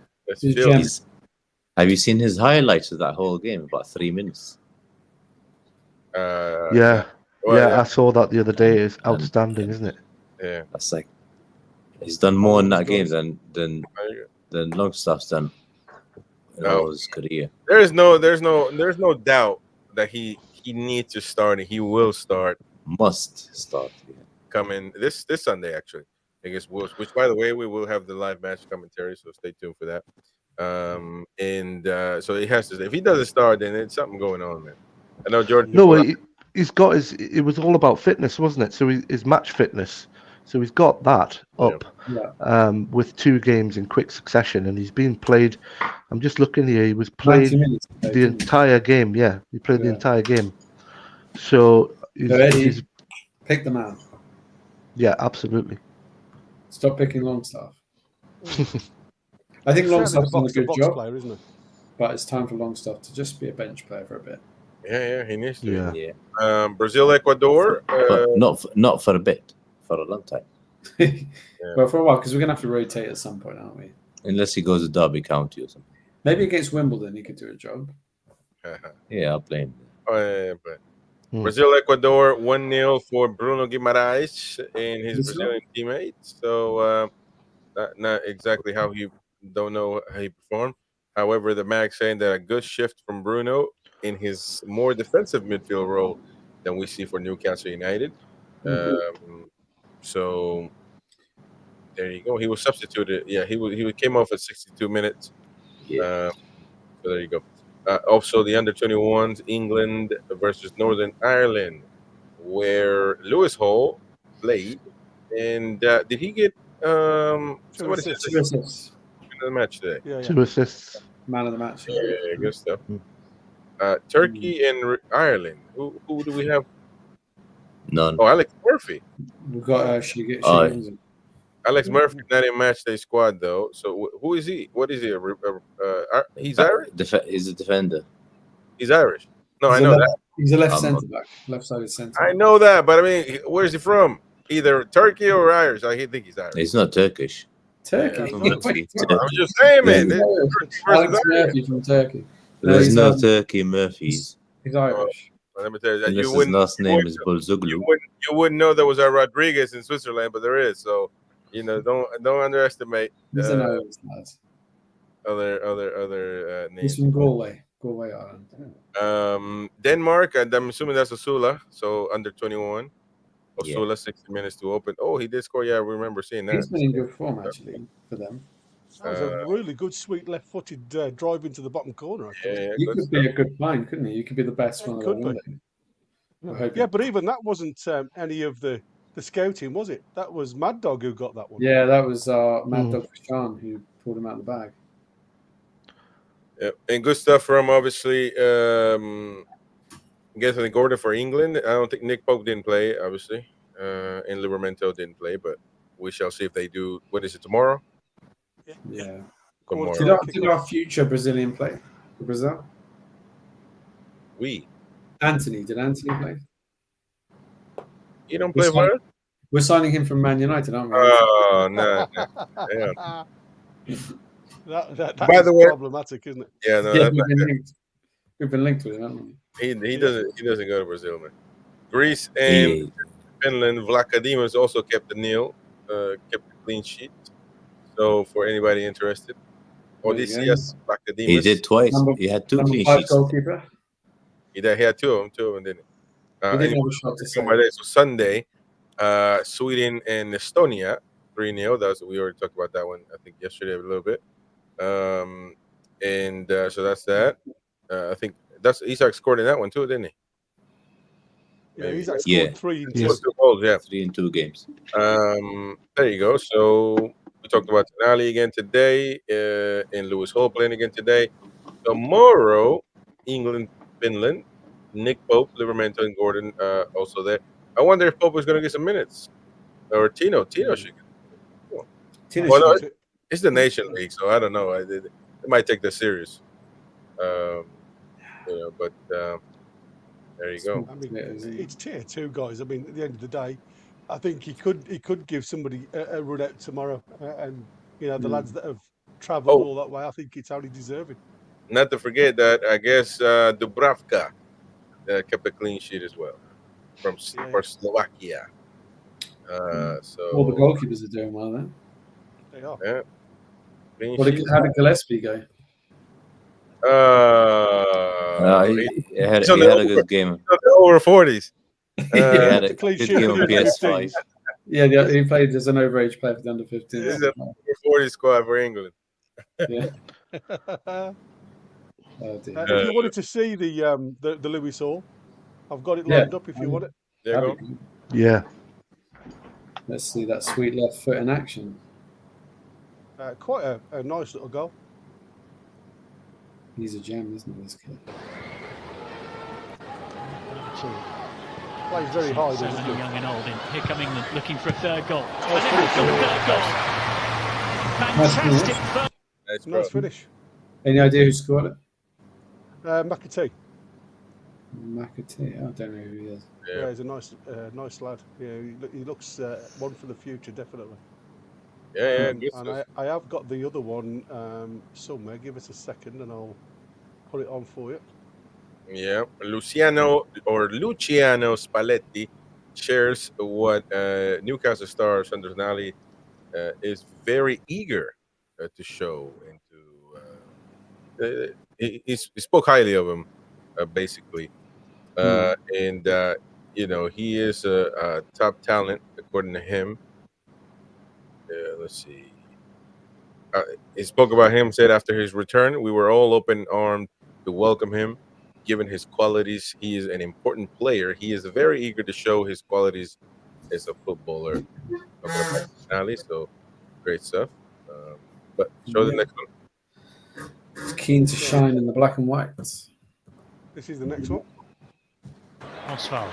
Speaker 10: Have you seen his highlights of that whole game? About 3 minutes.
Speaker 3: Yeah, I saw that the other day. It's outstanding, isn't it?
Speaker 1: Yeah,
Speaker 10: that's like he's done more in that game than Longstaff's done in all his career.
Speaker 1: There's no doubt that he needs to start and he will start.
Speaker 10: Must start. Yeah.
Speaker 1: Coming this Sunday actually against Wolves, which by the way we will have the live match commentary, so stay tuned for that. So he has to. If he doesn't start, then it's something going on, man. I know Jordan.
Speaker 3: No, he's got his. It was all about fitness, wasn't it? So his match fitness. So he's got that up with 2 games in quick succession, and he's been played. I'm just looking here. He was played the entire game. Yeah, he played the entire game. So
Speaker 5: Eddie, pick the man.
Speaker 3: Yeah, absolutely.
Speaker 5: Stop picking Longstaff. I think Longstaff's done a good job,
Speaker 2: player, isn't it?
Speaker 5: But it's time for Longstaff to just be a bench player for a bit.
Speaker 1: Yeah, he needs to.
Speaker 10: Yeah.
Speaker 1: Brazil, Ecuador.
Speaker 10: But not for a bit, for a long time.
Speaker 5: Well, for a while, because we're going to have to rotate at some point, aren't we?
Speaker 10: Unless he goes to Derby County or something.
Speaker 5: Maybe against Wimbledon, he could do a job.
Speaker 10: Yeah, I'll play him.
Speaker 1: But Brazil, Ecuador, 1-0 for Bruno Guimarães and his Brazilian teammates. So not exactly how he don't know how he performed. However, the mag saying that a good shift from Bruno in his more defensive midfield role than we see for Newcastle United. So there you go. He was substituted. Yeah, he came off at 62 minutes. So there you go. Also, the under-21s, England versus Northern Ireland, where Lewis Hall played. And did he get somebody said
Speaker 5: 2 assists
Speaker 1: in the match today?
Speaker 2: Yeah.
Speaker 3: 2 assists.
Speaker 5: Man of the match.
Speaker 1: Yeah, good stuff. Turkey and Ireland. Who do we have?
Speaker 10: None.
Speaker 1: Oh, Alex Murphy.
Speaker 5: We've got
Speaker 1: Alex Murphy not in match day squad though. So who is he? What is he? He's Irish.
Speaker 10: He's a defender.
Speaker 1: He's Irish. No, I know that.
Speaker 5: He's a left centre back, left-sided centre.
Speaker 1: I know that, but I mean, where is he from? Either Turkey or Irish. I think he's Irish.
Speaker 10: He's not Turkish.
Speaker 5: Turkey.
Speaker 1: I'm just saying, man.
Speaker 5: Alex Murphy from Turkey.
Speaker 10: There's no Turkey Murphys.
Speaker 5: He's Irish.
Speaker 1: Let me tell you,
Speaker 10: Unless his last name is Bolzuglu.
Speaker 1: You wouldn't know there was a Rodriguez in Switzerland, but there is. So don't underestimate other names.
Speaker 5: He's from Galway Island.
Speaker 1: Denmark, and I'm assuming that's Osula. So under 21. Osula, 60 minutes to open. Oh, he did score. Yeah, I remember seeing that.
Speaker 5: He's been in good form actually for them.
Speaker 2: That was a really good, sweet left-footed drive into the bottom corner.
Speaker 5: He could be a good find, couldn't he? You could be the best one.
Speaker 2: Could be. Yeah, but even that wasn't any of the scouting, was it? That was Mad Dog who got that one.
Speaker 5: Yeah, that was Mad Dog Sean who pulled him out of the bag.
Speaker 1: Yeah, and good stuff from obviously. Anthony Gordon for England. I don't think Nick Pope didn't play, obviously, and Livramento didn't play, but we shall see if they do. What is it, tomorrow?
Speaker 5: Yeah.
Speaker 1: Tomorrow.
Speaker 5: Did our future Brazilian play for Brazil?
Speaker 1: Did
Speaker 5: Anthony play?
Speaker 1: You don't play for us?
Speaker 5: We're signing him from Man United, aren't we?
Speaker 1: Oh, no. Yeah.
Speaker 2: That
Speaker 1: By the way,
Speaker 2: problematic, isn't it?
Speaker 1: Yeah, no.
Speaker 5: Yeah, we've been linked with him, haven't we?
Speaker 1: He doesn't go to Brazil, man. Greece and Finland, Vlachodimos also kept the nil, kept the clean sheet. So for anybody interested, Odysseus Vlachodimos.
Speaker 10: He did twice. He had 2 clean sheets.
Speaker 5: Goalkeeper.
Speaker 1: He had two of them, didn't he?
Speaker 5: He didn't have a shot to save.
Speaker 1: So Sunday, Sweden and Estonia, 3-0. We already talked about that one, I think, yesterday a little bit. So that's that. I think Isak scored in that one too, didn't he?
Speaker 2: Yeah, he's
Speaker 1: maybe.
Speaker 2: scored 3 in 2.
Speaker 3: Yes.
Speaker 1: 2 goals, yeah.
Speaker 10: 3 in 2 games.
Speaker 1: There you go. So we talked about Tonali again today, and Lewis Hall playing again today. Tomorrow, England, Finland, Nick Pope, Livermore, and Gordon also there. I wonder if Pope is going to get some minutes, or Tino. Tino should.
Speaker 5: Tino
Speaker 1: Well, no,
Speaker 5: should-
Speaker 1: it's the Nation League, so I don't know. They might take this serious. But there you go.
Speaker 2: I mean, it's tier 2, guys. I mean, at the end of the day, I think he could give somebody a run out tomorrow, and the lads that have travelled all that way, I think it's only deserving.
Speaker 1: Not to forget that I guess Dubravka kept a clean sheet as well for Slovakia. So
Speaker 5: all the goalkeepers are doing well then.
Speaker 2: They are.
Speaker 1: Yeah.
Speaker 5: How did Gillespie go?
Speaker 10: He had a good game.
Speaker 1: Over 40s.
Speaker 10: He had a good game on PS5.
Speaker 5: Yeah, he played as an overage player for the under 15s.
Speaker 1: This is a over 40 squad for England.
Speaker 5: Yeah.
Speaker 2: If you wanted to see the Lewis Hall, I've got it lined up if you want it.
Speaker 1: There you go.
Speaker 3: Yeah.
Speaker 5: Let's see that sweet left foot in action.
Speaker 2: Quite a nice little goal.
Speaker 5: He's a gem, isn't he, this kid?
Speaker 2: Plays very high.
Speaker 11: So many young and old in. Here come England looking for a third goal. Fantastic first.
Speaker 2: Nice finish.
Speaker 5: Any idea who scored it?
Speaker 2: McAtee.
Speaker 5: McAtee. I don't know who he is.
Speaker 2: Yeah, he's a nice lad. Yeah, he looks one for the future, definitely.
Speaker 1: Yeah, good
Speaker 2: and
Speaker 1: stuff.
Speaker 2: I have got the other one somewhere. Give us a second, and I'll put it on for you.
Speaker 1: Yeah, Luciano Spalletti shares what Newcastle star Sandro Tonali is very eager to show into. He spoke highly of him, basically, and he is a top talent according to him. Let's see. He spoke about him. Said after his return, we were all open-armed to welcome him. Given his qualities, he is an important player. He is very eager to show his qualities as a footballer. So great stuff. But show the next one.
Speaker 5: He's keen to shine in the black and white.
Speaker 2: This is the next one.
Speaker 11: Oswald.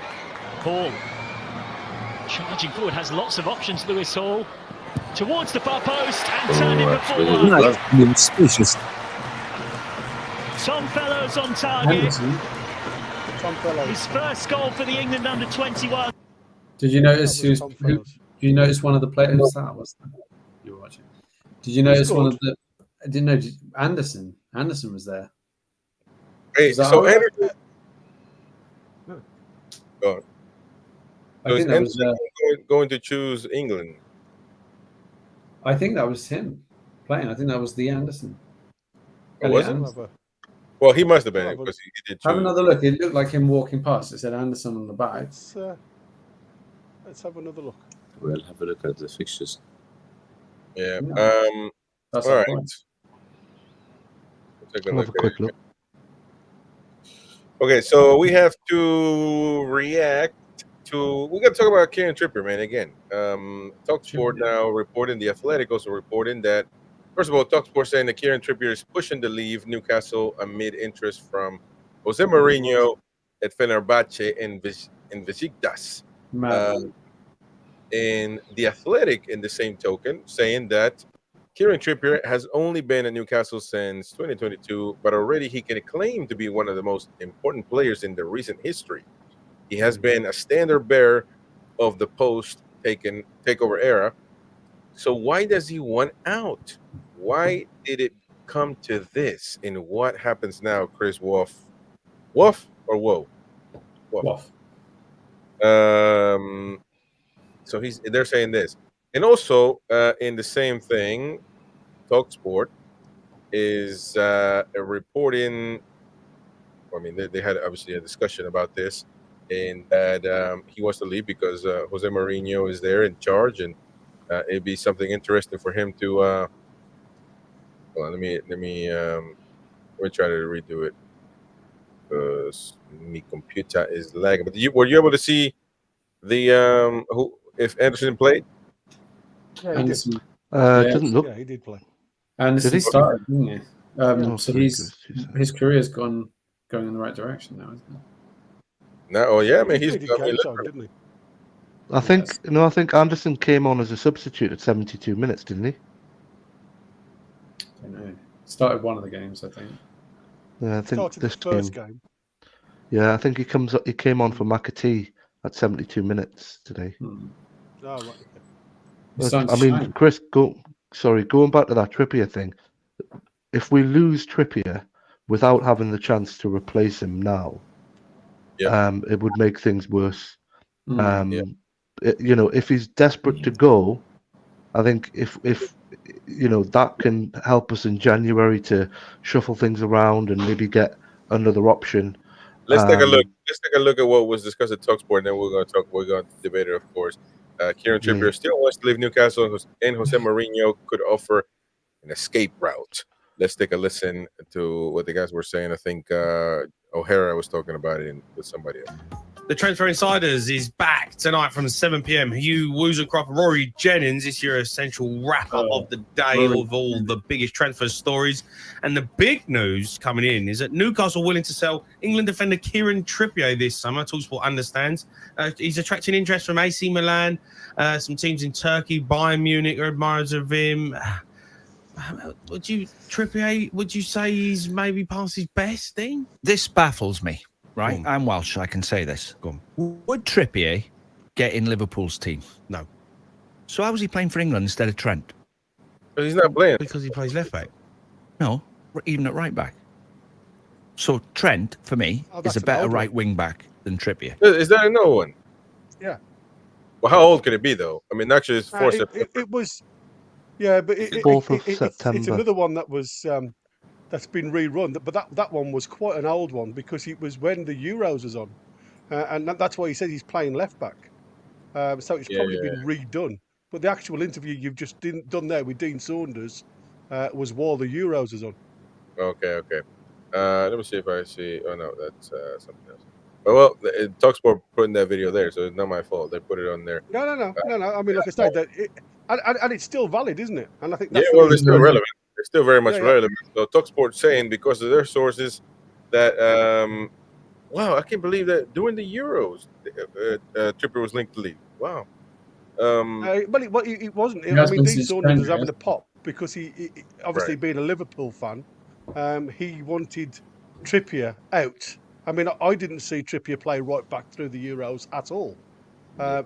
Speaker 11: Hall. Charging forward, has lots of options, Lewis Hall. Towards the far post and turning before.
Speaker 12: Suspicious.
Speaker 11: Tom Fellows on target.
Speaker 2: Tom Fellows.
Speaker 11: His first goal for the England under 21.
Speaker 5: Did you notice Did you notice one of the players that was? You were watching. Did you notice one of the? I didn't know. Anderson. Anderson was there.
Speaker 1: Hey, so Anderson. Go on. So is Anderson going to choose England?
Speaker 5: I think that was him playing. I think that was the Anderson.
Speaker 1: Oh, was it? Well, he must have been because he did choose.
Speaker 5: Have another look. It looked like him walking past. It said Anderson on the back.
Speaker 2: Let's have another look.
Speaker 10: We'll have a look at the fixtures.
Speaker 1: Yeah.
Speaker 5: That's
Speaker 1: all right.
Speaker 3: Take a quick look.
Speaker 1: Okay, so we have to react to. We got to talk about Kieran Trippier, man. Again, TalkSport now reporting. The Athletic also reporting that. First of all, TalkSport saying that Kieran Trippier is pushing to leave Newcastle amid interest from Jose Mourinho at Fenerbahce and Besiktas. And the Athletic, in the same token, saying that Kieran Trippier has only been at Newcastle since 2022, but already he can claim to be one of the most important players in the recent history. He has been a standard bearer of the post-takeover era. So why does he want out? Why did it come to this? And what happens now, Chris Wolf? Wolf or Whoa?
Speaker 5: Wolf.
Speaker 1: So they're saying this. And also, in the same thing, TalkSport is reporting. I mean, they had obviously a discussion about this, and that he wants to leave because Jose Mourinho is there in charge, and it'd be something interesting for him to. Hold on, let me try to redo it. because my computer is lagging. But were you able to see the if Anderson played?
Speaker 2: Yeah, he did.
Speaker 3: Doesn't look.
Speaker 2: Yeah, he did play.
Speaker 5: Anderson started, didn't he? So
Speaker 3: very
Speaker 5: his career's going in the right direction now, isn't it?
Speaker 1: No, oh yeah, man, he's
Speaker 2: He did game time, didn't he?
Speaker 3: I think Anderson came on as a substitute at 72 minutes, didn't he?
Speaker 5: I don't know. Started one of the games, I think.
Speaker 3: Yeah, I think
Speaker 2: Started
Speaker 3: this
Speaker 2: the first game.
Speaker 3: Yeah, I think he came on for McAtee at 72 minutes today.
Speaker 2: Oh, right.
Speaker 3: I mean, Chris, going back to that Trippier thing. If we lose Trippier without having the chance to replace him now, it would make things worse. If he's desperate to go, I think if that can help us in January to shuffle things around and maybe get another option.
Speaker 1: Let's take a look. Let's take a look at what was discussed at TalkSport, and then we're going to debate it, of course. Kieran Trippier still wants to leave Newcastle, and Jose Mourinho could offer an escape route. Let's take a listen to what the guys were saying. I think O'Hara was talking about it with somebody else.
Speaker 12: The Transfer Insiders is back tonight from 7 p.m. Hugh Woozlecroft, Rory Jennings. It's your essential wrap-up of the day of all the biggest transfer stories. And the big news coming in is that Newcastle willing to sell England defender Kieran Trippier this summer. TalkSport understands. He's attracting interest from AC Milan, some teams in Turkey, Bayern Munich are admirers of him. Would you say he's maybe past his best, Dean?
Speaker 13: This baffles me. Right, I'm Welsh. I can say this. Go on. Would Trippier get in Liverpool's team?
Speaker 12: No.
Speaker 13: So how was he playing for England instead of Trent?
Speaker 1: But he's not playing
Speaker 12: because he plays left back.
Speaker 13: No, even at right back. So Trent, for me, is a better right wing back than Trippier.
Speaker 1: Is that another one?
Speaker 2: Yeah.
Speaker 1: Well, how old could it be though? I mean, actually, it's 4 September.
Speaker 2: It was. Yeah, but
Speaker 3: 4th of September.
Speaker 2: It's another one that was. That's been rerun, but that one was quite an old one because it was when the Euros was on, and that's why he says he's playing left back. So it's probably been redone. But the actual interview you've just done there with Dean Saunders was while the Euros was on.
Speaker 1: Okay. Let me see if I see. Oh no, that's something else. Well, TalkSport put in that video there, so it's not my fault. They put it on there.
Speaker 2: No. I mean, like I said, and it's still valid, isn't it? And I think that's
Speaker 1: it's still relevant. It's still very much relevant. So TalkSport saying because of their sources that wow, I can't believe that during the Euros, Trippier was linked to leave. Wow.
Speaker 2: But it wasn't. I mean, Dean Saunders was having a pop because he obviously being a Liverpool fan, he wanted Trippier out. I mean, I didn't see Trippier play right back through the Euros at all.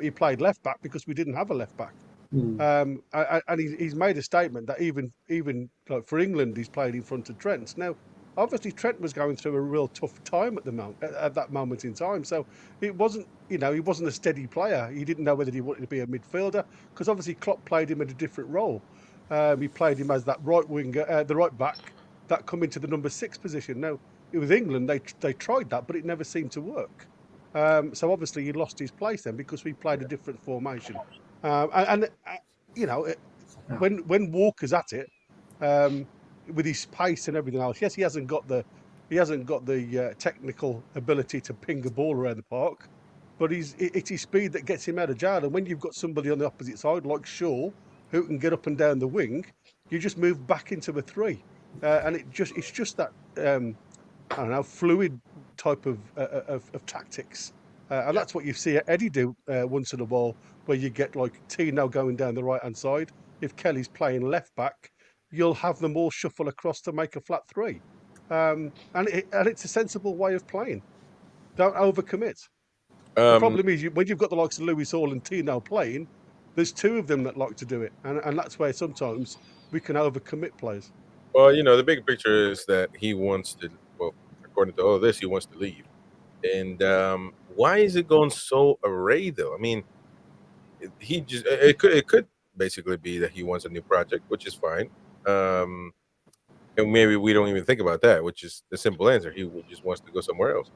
Speaker 2: He played left back because we didn't have a left back. And he's made a statement that even like for England, he's played in front of Trent. Now, obviously, Trent was going through a real tough time at that moment in time. So it wasn't, he wasn't a steady player. He didn't know whether he wanted to be a midfielder because obviously Klopp played him in a different role. He played him as that right winger, the right back that come into the number 6 position. Now, with England, they tried that, but it never seemed to work. So obviously, he lost his place then because we played a different formation. When Walker's at it, with his pace and everything else, yes, he hasn't got the technical ability to ping a ball around the park, but it's his speed that gets him out of jail. And when you've got somebody on the opposite side like Shaw, who can get up and down the wing, you just move back into a 3, and it's just that fluid type of tactics. And that's what you see Eddie do once in a while, where you get like Tino going down the right-hand side. If Kelly's playing left back, you'll have them all shuffle across to make a flat 3. And it's a sensible way of playing. Don't overcommit. The problem is when you've got the likes of Lewis Hall and Tino playing, there's 2 of them that like to do it. And that's where sometimes we can overcommit players.
Speaker 1: Well, the big picture is that he wants to, according to all of this, he wants to leave. And why is it going so array though? I mean, it could basically be that he wants a new project, which is fine. And maybe we don't even think about that, which is the simple answer. He just wants to go somewhere else.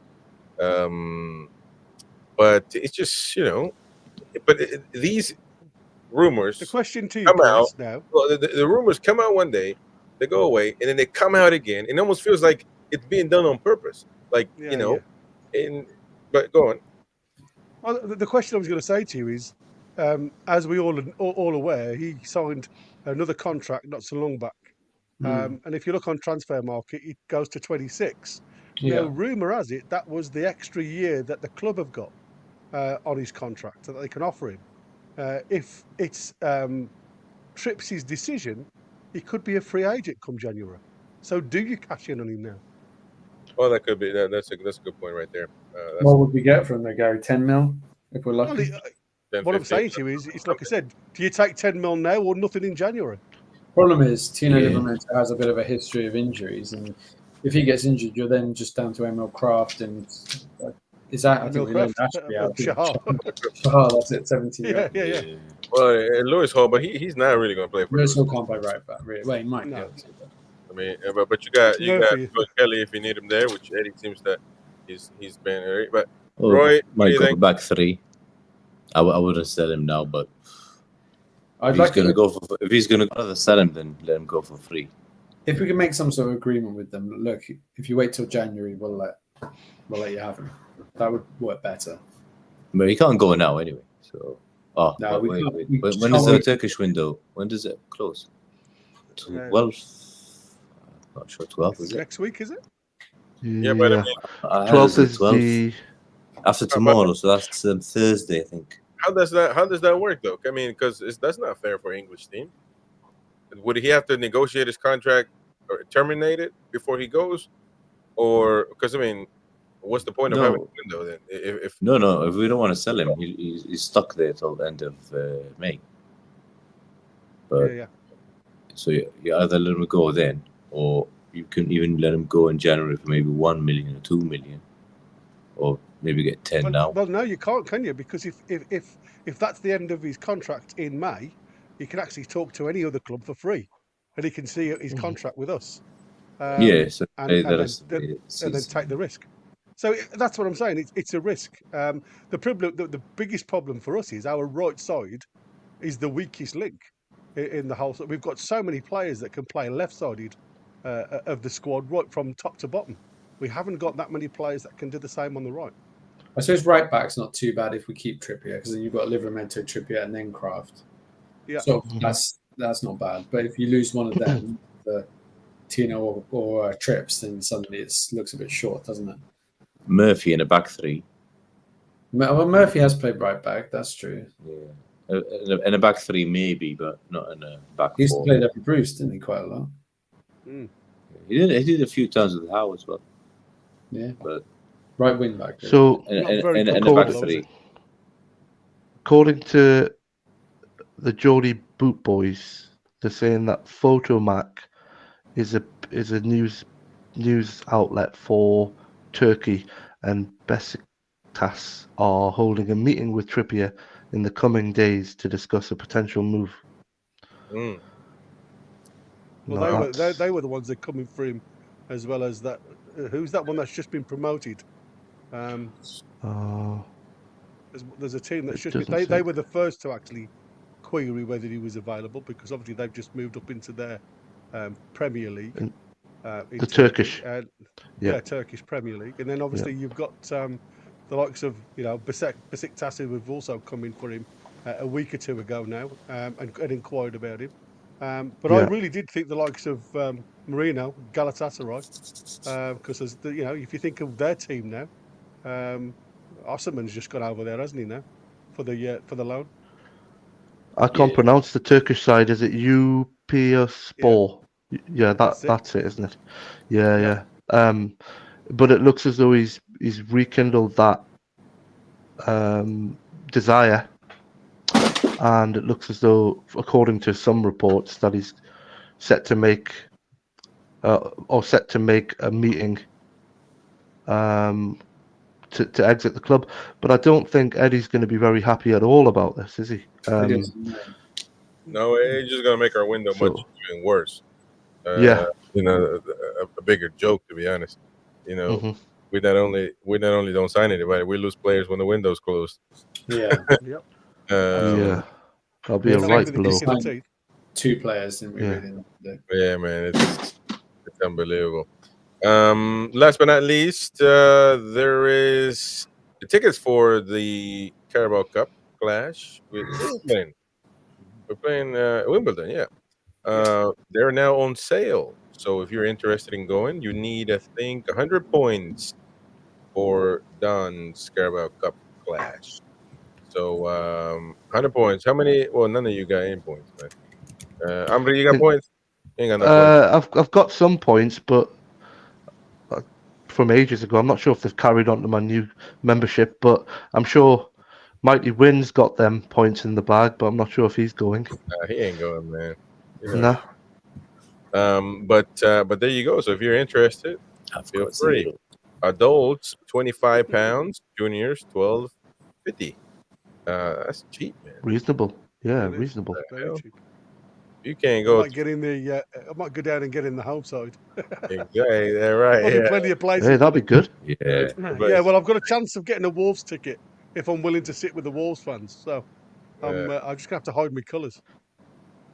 Speaker 1: But it's just, these rumors.
Speaker 2: The question to you
Speaker 1: come out
Speaker 2: now.
Speaker 1: Well, the rumors come out one day, they go away, and then they come out again. It almost feels like it's being done on purpose. Like but go on.
Speaker 2: Well, the question I was going to say to you is, as we all aware, he signed another contract not so long back, and if you look on transfer market, it goes to 26. Now, rumour has it that was the extra year that the club have got on his contract that they can offer him. If it's Trips' decision, he could be a free agent come January. So, do you cash in on him now?
Speaker 1: Well, that could be. That's a good point right there.
Speaker 5: What would we get from the Gary? 10 mil if we're lucky.
Speaker 2: Well, what I'm saying to you is, it's like I said, do you take 10 mil now or nothing in January?
Speaker 5: Problem is, Tino Livramento has a bit of a history of injuries, and if he gets injured, you're then just down to Emil Kraft and is that? I think we learned Ashby out. Shearer, that's it. 17.
Speaker 2: Yeah.
Speaker 1: Well, Lewis Hall, but he's not really going to play for.
Speaker 5: Lewis Hall can't play right back. Really. Well, he might. No.
Speaker 1: I mean, but you got Kelly if you need him there, which Eddie seems that he's been right. But Roy,
Speaker 10: might go back 3. I wouldn't sell him now, but if he's going to sell him, then let him go for free.
Speaker 5: If we can make some sort of agreement with them, look, if you wait till January, we'll let you have him. That would work better.
Speaker 10: But he can't go now anyway. So,
Speaker 5: no,
Speaker 10: wait. When is the Turkish window? When does it close? 12th. Not sure. 12th is it?
Speaker 2: Next week, is it?
Speaker 3: Yeah,
Speaker 1: but I mean,
Speaker 3: 12th is 12th.
Speaker 10: After tomorrow, so that's Thursday, I think.
Speaker 1: How does that work though? I mean, because that's not fair for English team. Would he have to negotiate his contract or terminate it before he goes, or because I mean, what's the point of having a window then? If
Speaker 10: we don't want to sell him, he's stuck there till the end of May. But so you either let him go then, or you can even let him go in January for maybe 1 million or 2 million, or maybe get 10 now.
Speaker 2: Well, no, you can't, can you? Because if that's the end of his contract in May, he can actually talk to any other club for free, and he can see his contract with us.
Speaker 1: Um,
Speaker 10: Yes,
Speaker 2: and then take the risk. So that's what I'm saying. It's a risk. The biggest problem for us is our right side is the weakest link in the whole. We've got so many players that can play left-sided of the squad, right from top to bottom. We haven't got that many players that can do the same on the right.
Speaker 5: I suppose right back's not too bad if we keep Trippier, because then you've got Livramento, Trippier, and then Kraft.
Speaker 2: Yeah.
Speaker 5: So that's not bad. But if you lose one of them, the Tino or Trips, then suddenly it looks a bit short, doesn't it?
Speaker 10: Murphy in a back 3.
Speaker 5: Well, Murphy has played right back. That's true.
Speaker 10: Yeah, in a back 3 maybe, but not in a back 4.
Speaker 5: He used to play there for Bruce, didn't he? Quite a lot.
Speaker 10: He did a few times with Howe as well.
Speaker 5: Yeah,
Speaker 10: but
Speaker 5: right wing back.
Speaker 3: So
Speaker 10: in a back 3.
Speaker 3: According to the Geordie Boot Boys, they're saying that Photomac is a news outlet for Turkey, and Besiktas are holding a meeting with Trippier in the coming days to discuss a potential move.
Speaker 2: Well, they were the ones that are coming for him, as well as that. Who's that one that's just been promoted? There's a team that's just been, they were the first to actually query whether he was available, because obviously they've just moved up into their Premier League.
Speaker 3: The Turkish,
Speaker 2: Turkish Premier League, and then obviously you've got the likes of Besiktas, who have also come in for him a week or two ago now, and inquired about him. But I really did think the likes of Marino, Galatasaray, because if you think of their team now, Osman's just got over there, hasn't he now, for the loan?
Speaker 3: I can't pronounce the Turkish side. Is it Spor? Yeah, that's it, isn't it? Yeah. But it looks as though he's rekindled that desire, and it looks as though, according to some reports, that he's set to make a meeting to exit the club. But I don't think Eddie's going to be very happy at all about this, is he?
Speaker 1: No, it's just going to make our window much even worse. A bigger joke, to be honest. We not only don't sign anybody, we lose players when the window's closed.
Speaker 5: Yeah.
Speaker 3: That'll be a right blow.
Speaker 5: 2 players, didn't we?
Speaker 1: Yeah, man, it's unbelievable. Last but not least, there is the tickets for the Carabao Cup clash. We're playing Wimbledon, yeah. They're now on sale. So if you're interested in going, you need, I think, 100 points for Don's Carabao Cup clash. So 100 points. How many? Well, none of you got any points, man. Amri, you got points? Ain't got no points.
Speaker 3: I've got some points, but from ages ago. I'm not sure if they've carried on to my new membership, but I'm sure Mighty Wynn's got them points in the bag, but I'm not sure if he's going.
Speaker 1: Nah, he ain't going, man.
Speaker 3: No.
Speaker 1: But there you go. So if you're interested, feel free. Adults, £25. Juniors, $12.50. That's cheap, man.
Speaker 3: Reasonable. Yeah, reasonable.
Speaker 2: Very cheap.
Speaker 1: You can't go.
Speaker 2: I might get in the. I might go down and get in the home side.
Speaker 1: Exactly. Yeah, right.
Speaker 2: There'll be
Speaker 1: Yeah.
Speaker 2: plenty of places.
Speaker 3: Hey, that'd be good.
Speaker 1: Yeah.
Speaker 2: Yeah. Well, I've got a chance of getting a Wolves ticket if I'm willing to sit with the Wolves fans. So I'm just gonna have to hide my colours.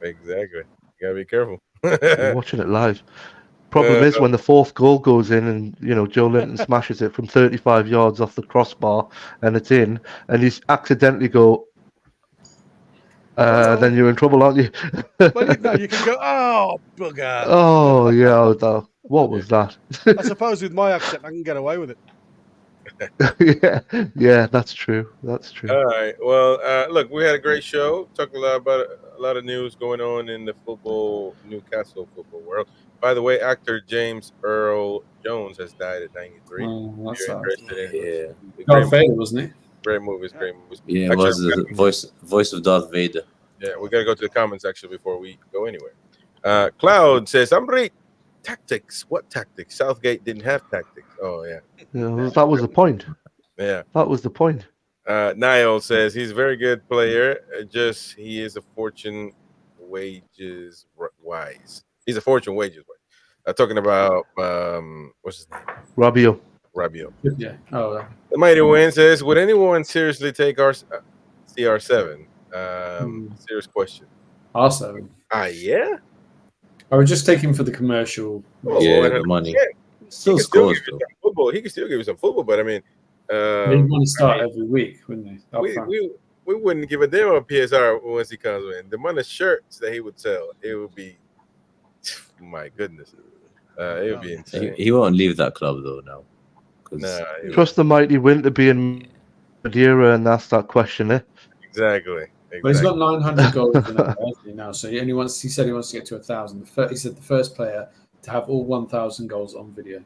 Speaker 1: Exactly. You gotta be careful.
Speaker 3: You're watching it live. Problem is when the fourth goal goes in and Joe Linton smashes it from 35 yards off the crossbar and it's in, and you accidentally go. Then you're in trouble, aren't you?
Speaker 2: Well, no, you can go. Oh, bugger!
Speaker 3: Oh yeah, what was that?
Speaker 2: I suppose with my accent, I can get away with it.
Speaker 3: yeah, that's true. That's true.
Speaker 1: All right. Well, look, we had a great show. Talked a lot about a lot of news going on in the Newcastle football world. By the way, actor James Earl Jones has died at 93.
Speaker 5: Oh, that's
Speaker 1: If you're interested in
Speaker 5: Darth Vader, wasn't he?
Speaker 1: Great movies, great movies.
Speaker 10: Yeah, it was the voice of Darth Vader.
Speaker 1: Yeah, we gotta go to the comments actually before we go anywhere. Cloud says, "Ambri, tactics. What tactics? Southgate didn't have tactics. Oh yeah,
Speaker 3: that was the point.
Speaker 1: Yeah,
Speaker 3: that was the point."
Speaker 1: Niall says he's a very good player. Just he is a fortune wages wise. He's a fortune wages wise. Talking about what's his name?
Speaker 3: Rabiot.
Speaker 5: Yeah. Oh.
Speaker 1: The Mighty Win says, would anyone seriously take our CR7? Serious question.
Speaker 5: R7.
Speaker 1: Yeah.
Speaker 5: I would just take him for the commercial.
Speaker 10: Yeah, the money. Still scores, though.
Speaker 1: Football. He can still give you some football, but I mean,
Speaker 5: he'd want to start every week, wouldn't he?
Speaker 1: We wouldn't give a damn on PSR once he comes in. The amount of shirts that he would sell, it would be, my goodness, it would be insane.
Speaker 10: He won't leave that club though now.
Speaker 3: Trust the Mighty Win to be in Madeira and ask that question, eh?
Speaker 1: Exactly.
Speaker 5: But he's got 900 goals in it now, so he said he wants to get to 1,000. He said the first player to have all 1,000 goals on video.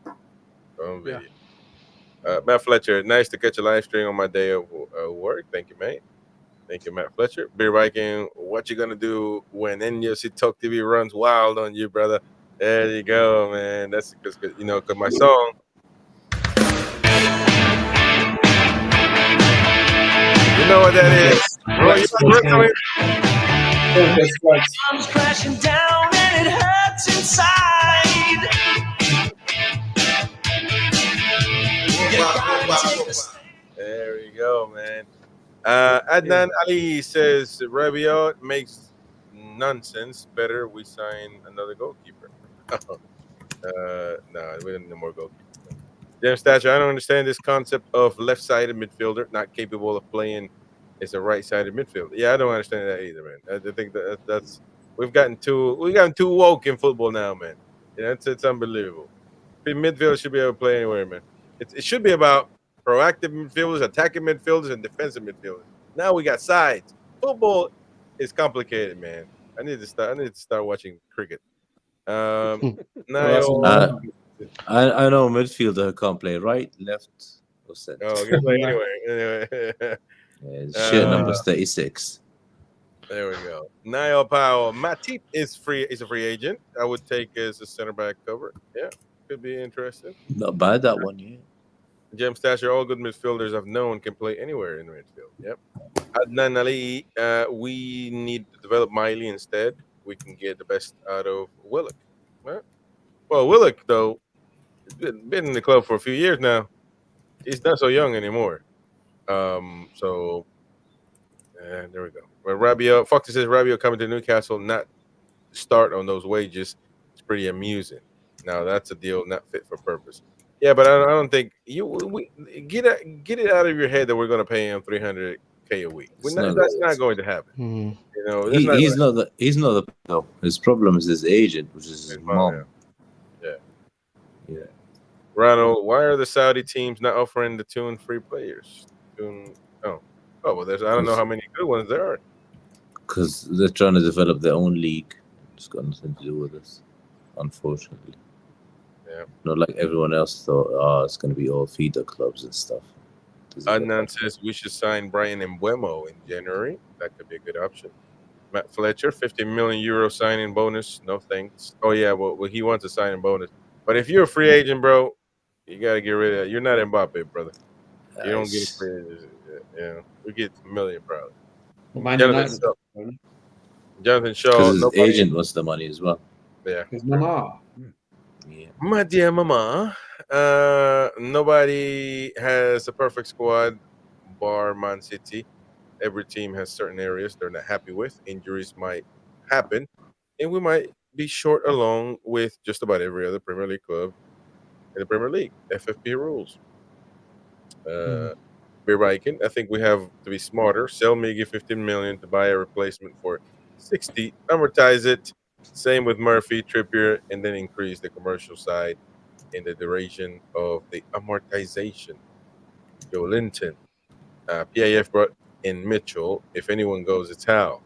Speaker 1: On video. Matt Fletcher, nice to catch a live stream on my day of work. Thank you, mate. Thank you, Matt Fletcher. Beer Viking, what you gonna do when NUFC Talk TV runs wild on you, brother? There you go, man. That's because because my song. You know what that is?
Speaker 4: Comes crashing down and it hurts inside.
Speaker 1: There we go, man. Adnan Ali says Rabiot makes nonsense. Better we sign another goalkeeper. No, we don't need no more goalkeepers. James Thatcher, I don't understand this concept of left-sided midfielder not capable of playing as a right-sided midfielder. Yeah, I don't understand that either, man. I think that's we've gotten too woke in football now, man. Yeah, it's unbelievable. Midfield should be able to play anywhere, man. It should be about proactive midfielders, attacking midfielders, and defensive midfielders. Now we got sides. Football is complicated, man. I need to start watching cricket.
Speaker 10: I know midfielder who can't play right, left, or center.
Speaker 1: Oh, can play anyway.
Speaker 10: Shirt number 36.
Speaker 1: There we go. Niall Powell. Matip is a free agent. I would take as a center back cover. Yeah, could be interesting.
Speaker 10: Not bad, that one, yeah.
Speaker 1: James Thatcher, all good midfielders I've known can play anywhere in the midfield. Yep. Adnan Ali, we need to develop Miley instead. We can get the best out of Willock. Right? Well, Willock, though, been in the club for a few years now. He's not so young anymore. There we go. But Rabiot, Fox says Rabiot coming to Newcastle, not start on those wages. It's pretty amusing. Now that's a deal not fit for purpose. Yeah, but I don't think we get it out of your head that we're going to pay him $300K a week. That's not going to happen.
Speaker 3: Hmm.
Speaker 1: You know, that's not
Speaker 10: He's not the no. His problem is his agent, which is his mom.
Speaker 1: Yeah. Ronald, why are the Saudi teams not offering the Tune free players? Oh, well, I don't know how many good ones there are.
Speaker 10: Because they're trying to develop their own league. It's got nothing to do with this, unfortunately.
Speaker 1: Yeah.
Speaker 10: Not like everyone else thought, it's going to be all feeder clubs and stuff.
Speaker 1: Adnan says we should sign Brian Mbeumo in January. That could be a good option. Matt Fletcher, 50 million euro signing bonus. No thanks. Oh, yeah, well he wants a signing bonus. But if you're a free agent, bro, you got to get rid of that. You're not Mbappe, brother. You don't get a free agent. Yeah, we get $1 million, probably. Jonathan Shaw.
Speaker 10: Because his agent wants the money as well.
Speaker 1: Yeah.
Speaker 5: His mama.
Speaker 10: Yeah.
Speaker 1: My dear mama. Nobody has a perfect squad, bar Man City. Every team has certain areas they're not happy with. Injuries might happen, and we might be short along with just about every other Premier League club in the Premier League. FFP rules. Beriken, I think we have to be smarter. Sell Miggy 15 million to buy a replacement for 60. Amortize it. Same with Murphy, Trippier, and then increase the commercial side in the duration of the amortization. Joe Linton. PIF brought in Mitchell. If anyone goes, it's Howe.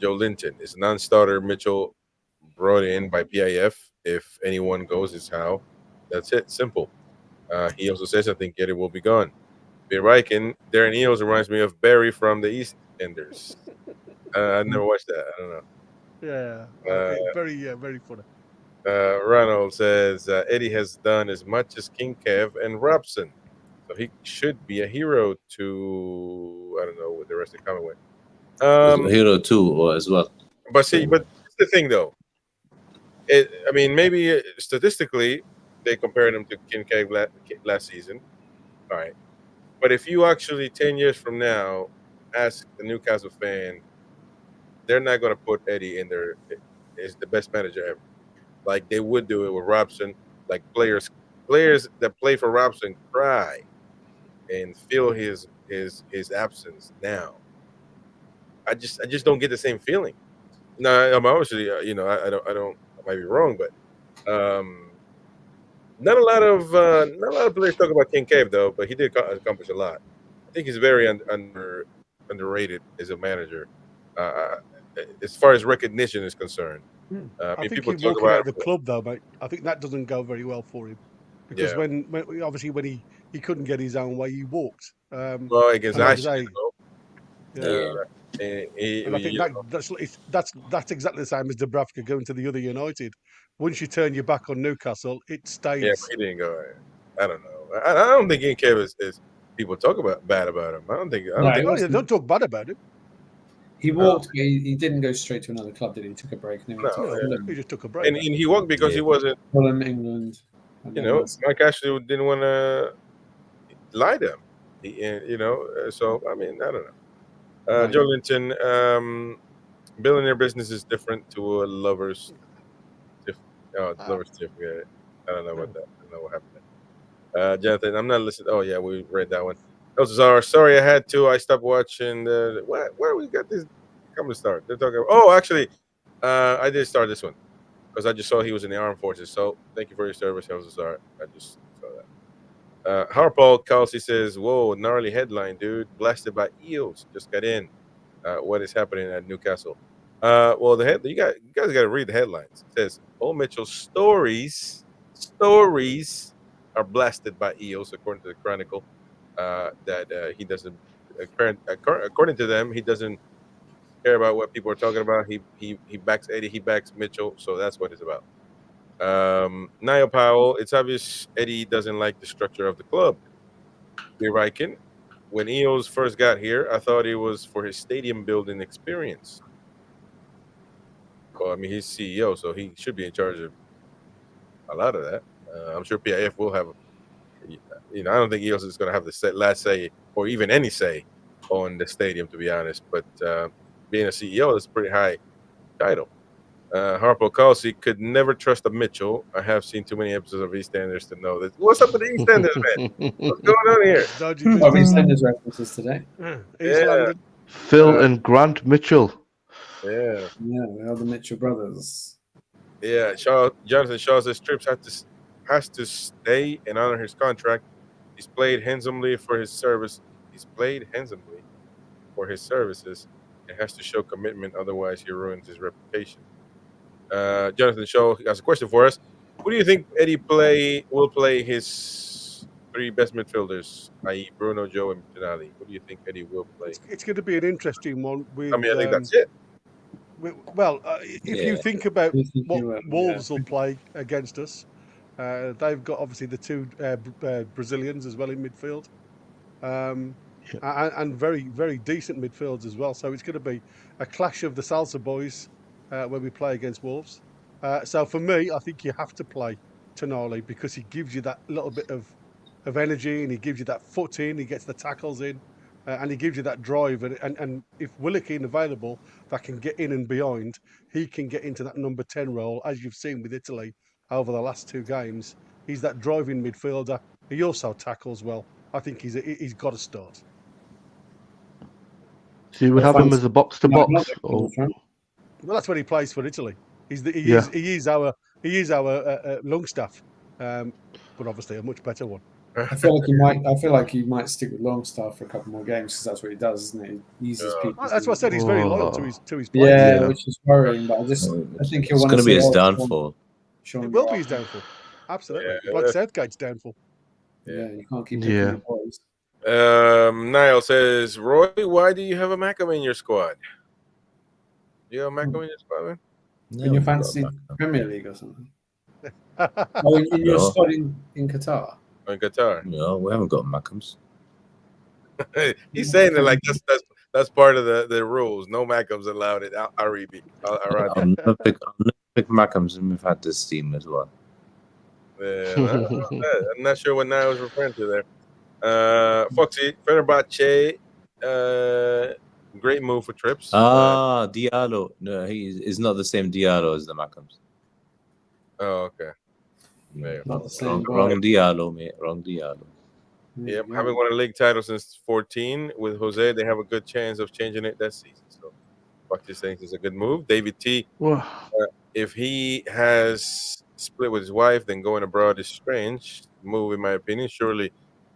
Speaker 1: Joe Linton is a non-starter. Mitchell brought in by PIF. If anyone goes, it's Howe. That's it. Simple. He also says, I think Eddie will be gone. Beriken, Darren Eales reminds me of Barry from the East Enders. I've never watched that. I don't know.
Speaker 2: Yeah, very funny.
Speaker 1: Ronald says Eddie has done as much as King Kev and Robson, so he should be a hero to. I don't know what the rest of the comment went.
Speaker 10: A hero too, or as well.
Speaker 1: But see, but that's the thing though. I mean, maybe statistically they compared him to King Kev last season. All right, but if you actually 10 years from now ask the Newcastle fan, they're not going to put Eddie in there as the best manager ever. Like they would do it with Robson. Like players that play for Robson cry and feel his absence now. I just don't get the same feeling. No, I'm obviously I don't I might be wrong, but not a lot of players talk about King Cave though. But he did accomplish a lot. I think he's very underrated as a manager. As far as recognition is concerned.
Speaker 2: I think
Speaker 1: people
Speaker 2: he's
Speaker 1: talk
Speaker 2: walking
Speaker 1: about
Speaker 2: out of the club though, mate. I think that doesn't go very well for him because when he couldn't get his own way, he walked.
Speaker 1: Well, against Ashton,
Speaker 2: and I think that's exactly the same as Dubravka going to the other United. Once you turn your back on Newcastle, it stays.
Speaker 1: Yeah, but he didn't go. I don't know. I don't think King Kev is people talk bad about him. I don't think.
Speaker 2: Don't talk bad about him.
Speaker 5: He walked, but he didn't go straight to another club, did he? He took a break.
Speaker 2: He just took a break.
Speaker 1: And he walked because he wasn't.
Speaker 5: Fulham, England.
Speaker 1: Mike Ashley didn't want to lie to him. So I mean, I don't know. Joe Linton, billionaire business is different to a lover's. Lover's certificate. I don't know about that. I don't know what happened there. Jonathan, I'm not listening. Oh yeah, we read that one. Sorry, I had to. I stopped watching the. Where we got this? Come to start. They're talking. Actually, I did start this one because I just saw he was in the armed forces. So thank you for your service. I was sorry. I just saw that. Harpaul Kelsey says, "Whoa, gnarly headline, dude! Blasted by Eales. Just got in. What is happening at Newcastle?" Well, you guys got to read the headlines. It says, "Old Mitchell's stories are blasted by Eales," according to the Chronicle. That he doesn't, according to them, he doesn't care about what people are talking about. He backs Eddie, he backs Mitchell, so that's what it's about. Niall Powell, it's obvious Eddie doesn't like the structure of the club. Beriken, when Eales first got here, I thought it was for his stadium building experience. Well, I mean, he's CEO, so he should be in charge of a lot of that. I'm sure PIF will have. I don't think Eales is going to have the last say or even any say on the stadium, to be honest. But being a CEO is a pretty high title. Harpo Kelsey could never trust a Mitchell. I have seen too many episodes of EastEnders to know this. What's up with the EastEnders, man? What's going on here?
Speaker 2: Dodgy
Speaker 5: Oh, EastEnders references today.
Speaker 2: East London.
Speaker 3: Phil and Grant Mitchell.
Speaker 1: Yeah.
Speaker 5: Yeah, we are the Mitchell brothers.
Speaker 1: Yeah, Jonathan Shaw says Trips has to stay and honor his contract. He's played handsomely for his service. It has to show commitment, otherwise he ruins his reputation. Jonathan Shaw has a question for us. Who do you think Eddie will play his 3 best midfielders, i.e. Bruno, Joe, and Tonali? Who do you think Eddie will play?
Speaker 2: It's going to be an interesting one. With,
Speaker 1: I think that's it.
Speaker 2: If you think about what Wolves will play against us, they've got obviously the 2 Brazilians as well in midfield, and very, very decent midfields as well. So it's going to be a clash of the Salsa boys when we play against Wolves. So for me, I think you have to play Tonali because he gives you that little bit of energy, and he gives you that foot in, he gets the tackles in, and he gives you that drive. And if Willock available that can get in and behind, he can get into that number 10 role, as you've seen with Italy over the last 2 games. He's that driving midfielder. He also tackles well. I think he's got to start.
Speaker 3: So you would have him as a box-to-box?
Speaker 2: Well, that's when he plays for Italy. He is our Longstaff, but obviously a much better one.
Speaker 5: I feel like he might stick with Longstaff for a couple more games because that's what he does, isn't it? He uses people.
Speaker 2: That's what I said. He's very loyal to his players.
Speaker 5: Yeah, which is worrying. But I think he'll
Speaker 10: it's going to be his downfall.
Speaker 2: It will be his downfall. Absolutely, like Southgate's downfall.
Speaker 5: Yeah, you can't keep picking the boys.
Speaker 1: Niall says, Roy, why do you have a Macam in your squad? Do you have a Macam in your squad, man?
Speaker 5: In your fantasy Premier League or something? In your squad in Qatar?
Speaker 1: In Qatar?
Speaker 10: No, we haven't got Macams.
Speaker 1: He's saying it like that's part of the rules. No Macams allowed at REB.
Speaker 10: I'm not pick Macams, and we've had this team as well.
Speaker 1: I'm not sure what Niall was referring to there. Foxy, Fenerbahce, great move for Trips.
Speaker 10: Diallo. No, he's not the same Diallo as the Macams.
Speaker 1: Oh, okay.
Speaker 10: Not the same. Wrong Diallo, mate. Wrong Diallo.
Speaker 1: Yep, having won a league title since 14 with Jose, they have a good chance of changing it that season. So, Foxy thinks it's a good move. David T, if he has split with his wife, then going abroad is strange move, in my opinion. Surely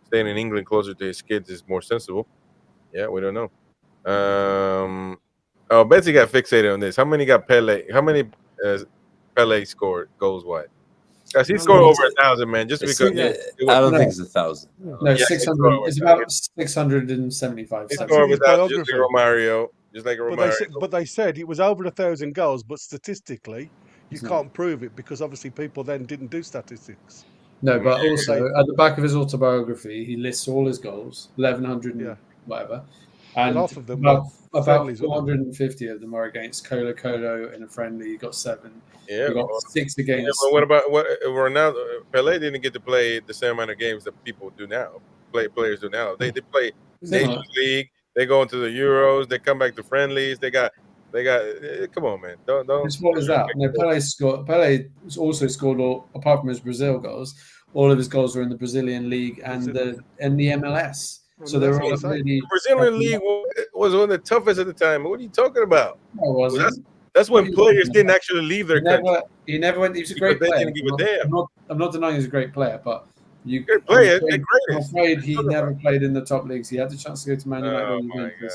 Speaker 1: staying in England closer to his kids is more sensible. Yeah, we don't know. Betsy got fixated on this. How many got Pele? How many Pele scored goals wide? Guys, he scored over 1,000, man. Just because
Speaker 10: I don't think it's 1,000.
Speaker 5: No, 600. It's about 675.
Speaker 1: He scored without just like Romario. Just like Romario.
Speaker 2: But they said it was over 1,000 goals, but statistically, you can't prove it because obviously people then didn't do statistics.
Speaker 5: No, but also at the back of his autobiography, he lists all his goals, 1,100 and whatever, and
Speaker 2: half of them
Speaker 5: about 450 of them are against Colo in a friendly. He got 7.
Speaker 1: Yeah,
Speaker 5: he got 6 against.
Speaker 1: Yeah, but what about Ronaldo? Pele didn't get to play the same amount of games that people do now. Players do now. They play Nations League. They go into the Euros. They come back to friendlies. They got. Come on, man. Don't.
Speaker 5: What is that? No, Pele also scored apart from his Brazil goals. All of his goals were in the Brazilian league and the MLS. So they were all really.
Speaker 1: The Brazilian league was one of the toughest at the time. What are you talking about?
Speaker 5: No, it wasn't.
Speaker 1: That's when players didn't actually leave their country.
Speaker 5: He never went. He was a great player.
Speaker 1: Didn't give a damn.
Speaker 5: I'm not denying he's a great player, but
Speaker 1: great player.
Speaker 5: I'm afraid he never played in the top leagues. He had the chance to go to Man United,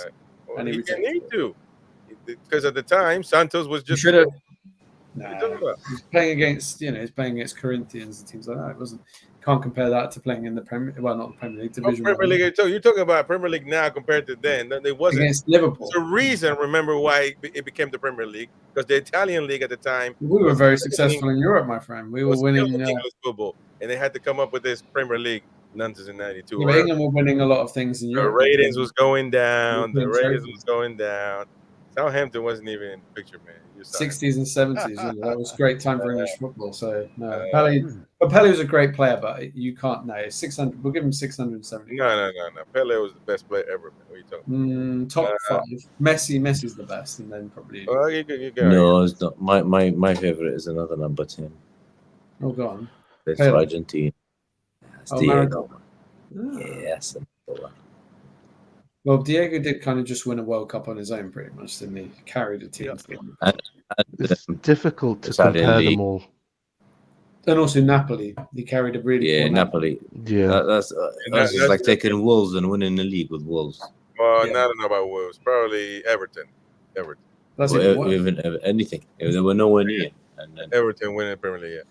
Speaker 1: and he didn't need to, because at the time Santos was just.
Speaker 5: Should have. He's playing against, he's playing against Corinthians and teams like that. It wasn't. Can't compare that to playing in the Premier. Well, not the Premier League division.
Speaker 1: Premier League. You're talking about Premier League now compared to then. It wasn't
Speaker 5: against Liverpool.
Speaker 1: There's a reason. Remember why it became the Premier League? Because the Italian league at the time.
Speaker 5: We were very successful in Europe, my friend. We were winning
Speaker 1: English football, and they had to come up with this Premier League nonsense in '92.
Speaker 5: England were winning a lot of things in Europe.
Speaker 1: The ratings was going down. Southampton wasn't even in the picture, man.
Speaker 5: 60s and 70s. Yeah, that was a great time for English football. So no, Pele was a great player, but you can't know 600. We'll give him 670.
Speaker 1: No. Pele was the best player ever, man. What are you talking
Speaker 5: Top 5. Messi's the best, and then probably.
Speaker 1: Well, you
Speaker 10: No, it's not. My favorite is another number 10.
Speaker 5: Oh, go on.
Speaker 10: It's for Argentina. It's Diego.
Speaker 5: Maradona.
Speaker 10: Yes.
Speaker 5: Well, Diego did kind of just win a World Cup on his own, pretty much, didn't he? Carried a team.
Speaker 3: It's difficult to compare them all.
Speaker 5: And also Napoli, he carried a really cool
Speaker 10: Napoli.
Speaker 3: Yeah,
Speaker 10: that's just like taking Wolves and winning the league with Wolves.
Speaker 1: Well, I don't know about Wolves. Probably Everton.
Speaker 5: That's
Speaker 10: even anything. They were nowhere near. And then
Speaker 1: Everton winning the Premier League.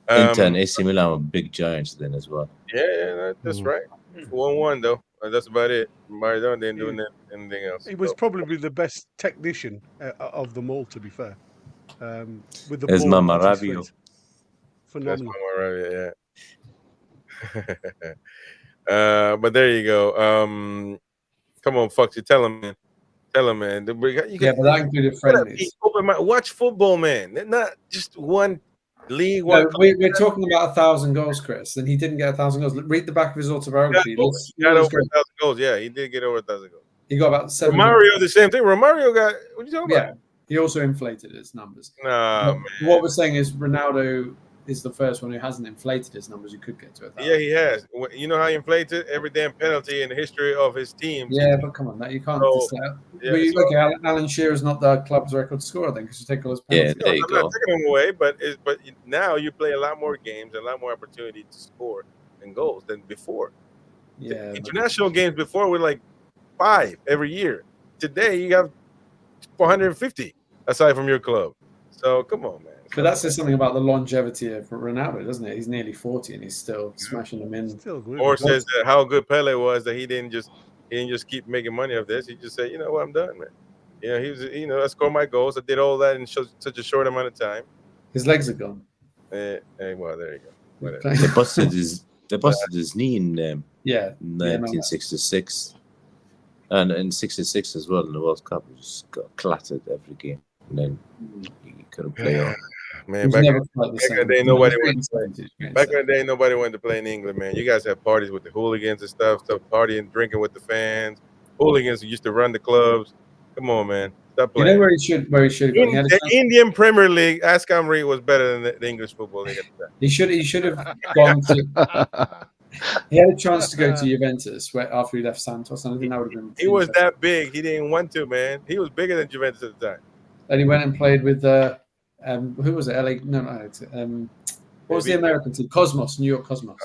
Speaker 1: Yeah.
Speaker 10: Inter and AC Milan were big giants then as well.
Speaker 1: Yeah, that's right. 1-1 though. That's about it. Maradona didn't do anything else.
Speaker 2: He was probably the best technician of them all, to be fair. With the
Speaker 10: There's
Speaker 2: ball
Speaker 10: Mama
Speaker 2: at his
Speaker 10: Rabiot.
Speaker 2: feet. Phenomenal.
Speaker 1: That's Mama Rabiot, yeah. But there you go. Come on, Foxy, tell him, man. But
Speaker 5: that included friendlies.
Speaker 1: Watch football, man. They're not just one league.
Speaker 5: We're talking about 1,000 goals, Chris, and he didn't get 1,000 goals. Read the back of his autobiography.
Speaker 1: He got over 1,000 goals. Yeah, he did get over 1,000 goals.
Speaker 5: He got about 7.
Speaker 1: Romario, the same thing. Romario got. What are you talking about?
Speaker 5: Yeah, he also inflated his numbers.
Speaker 1: Nah, man.
Speaker 5: What we're saying is Ronaldo is the first one who hasn't inflated his numbers. You could get to 1,000.
Speaker 1: Yeah, he has. You know how he inflated every damn penalty in the history of his team.
Speaker 5: Yeah, but come on, that you can't. Look, Alan Shearer's not the club's record scorer then, because you take all his penalties.
Speaker 10: Yeah, there you
Speaker 1: I'm
Speaker 10: go.
Speaker 1: not taking him away, but now you play a lot more games, a lot more opportunity to score and goals than before.
Speaker 5: Yeah,
Speaker 1: international games before were like 5 every year. Today you have 450 aside from your club. So come on, man.
Speaker 5: But that says something about the longevity of Ronaldo, doesn't it? He's nearly 40 and he's still smashing them in.
Speaker 1: Or says that how good Pele was, that he didn't just keep making money off this. He just said, you know what, I'm done, man. He was, I scored my goals. I did all that in such a short amount of time.
Speaker 5: His legs are gone.
Speaker 1: Well, there you go. Whatever.
Speaker 10: They busted his knee in 1966, and in '66 as well in the World Cup. He just got clattered every game, and then he couldn't play on.
Speaker 1: Man, back in the day, nobody wanted to play in England, man. You guys have parties with the hooligans and stuff, partying, drinking with the fans. Hooligans who used to run the clubs. Come on, man. Stop playing.
Speaker 5: You know where he should go?
Speaker 1: The Indian Premier League, Ascom Reed was better than the English Football League at the time.
Speaker 5: He should have gone to. He had a chance to go to Juventus after he left Santos, and I think that would have been.
Speaker 1: He was that big. He didn't want to, man. He was bigger than Juventus at the time.
Speaker 5: And he went and played with who was it? LA? No. What was the American team? Cosmos, New York Cosmos.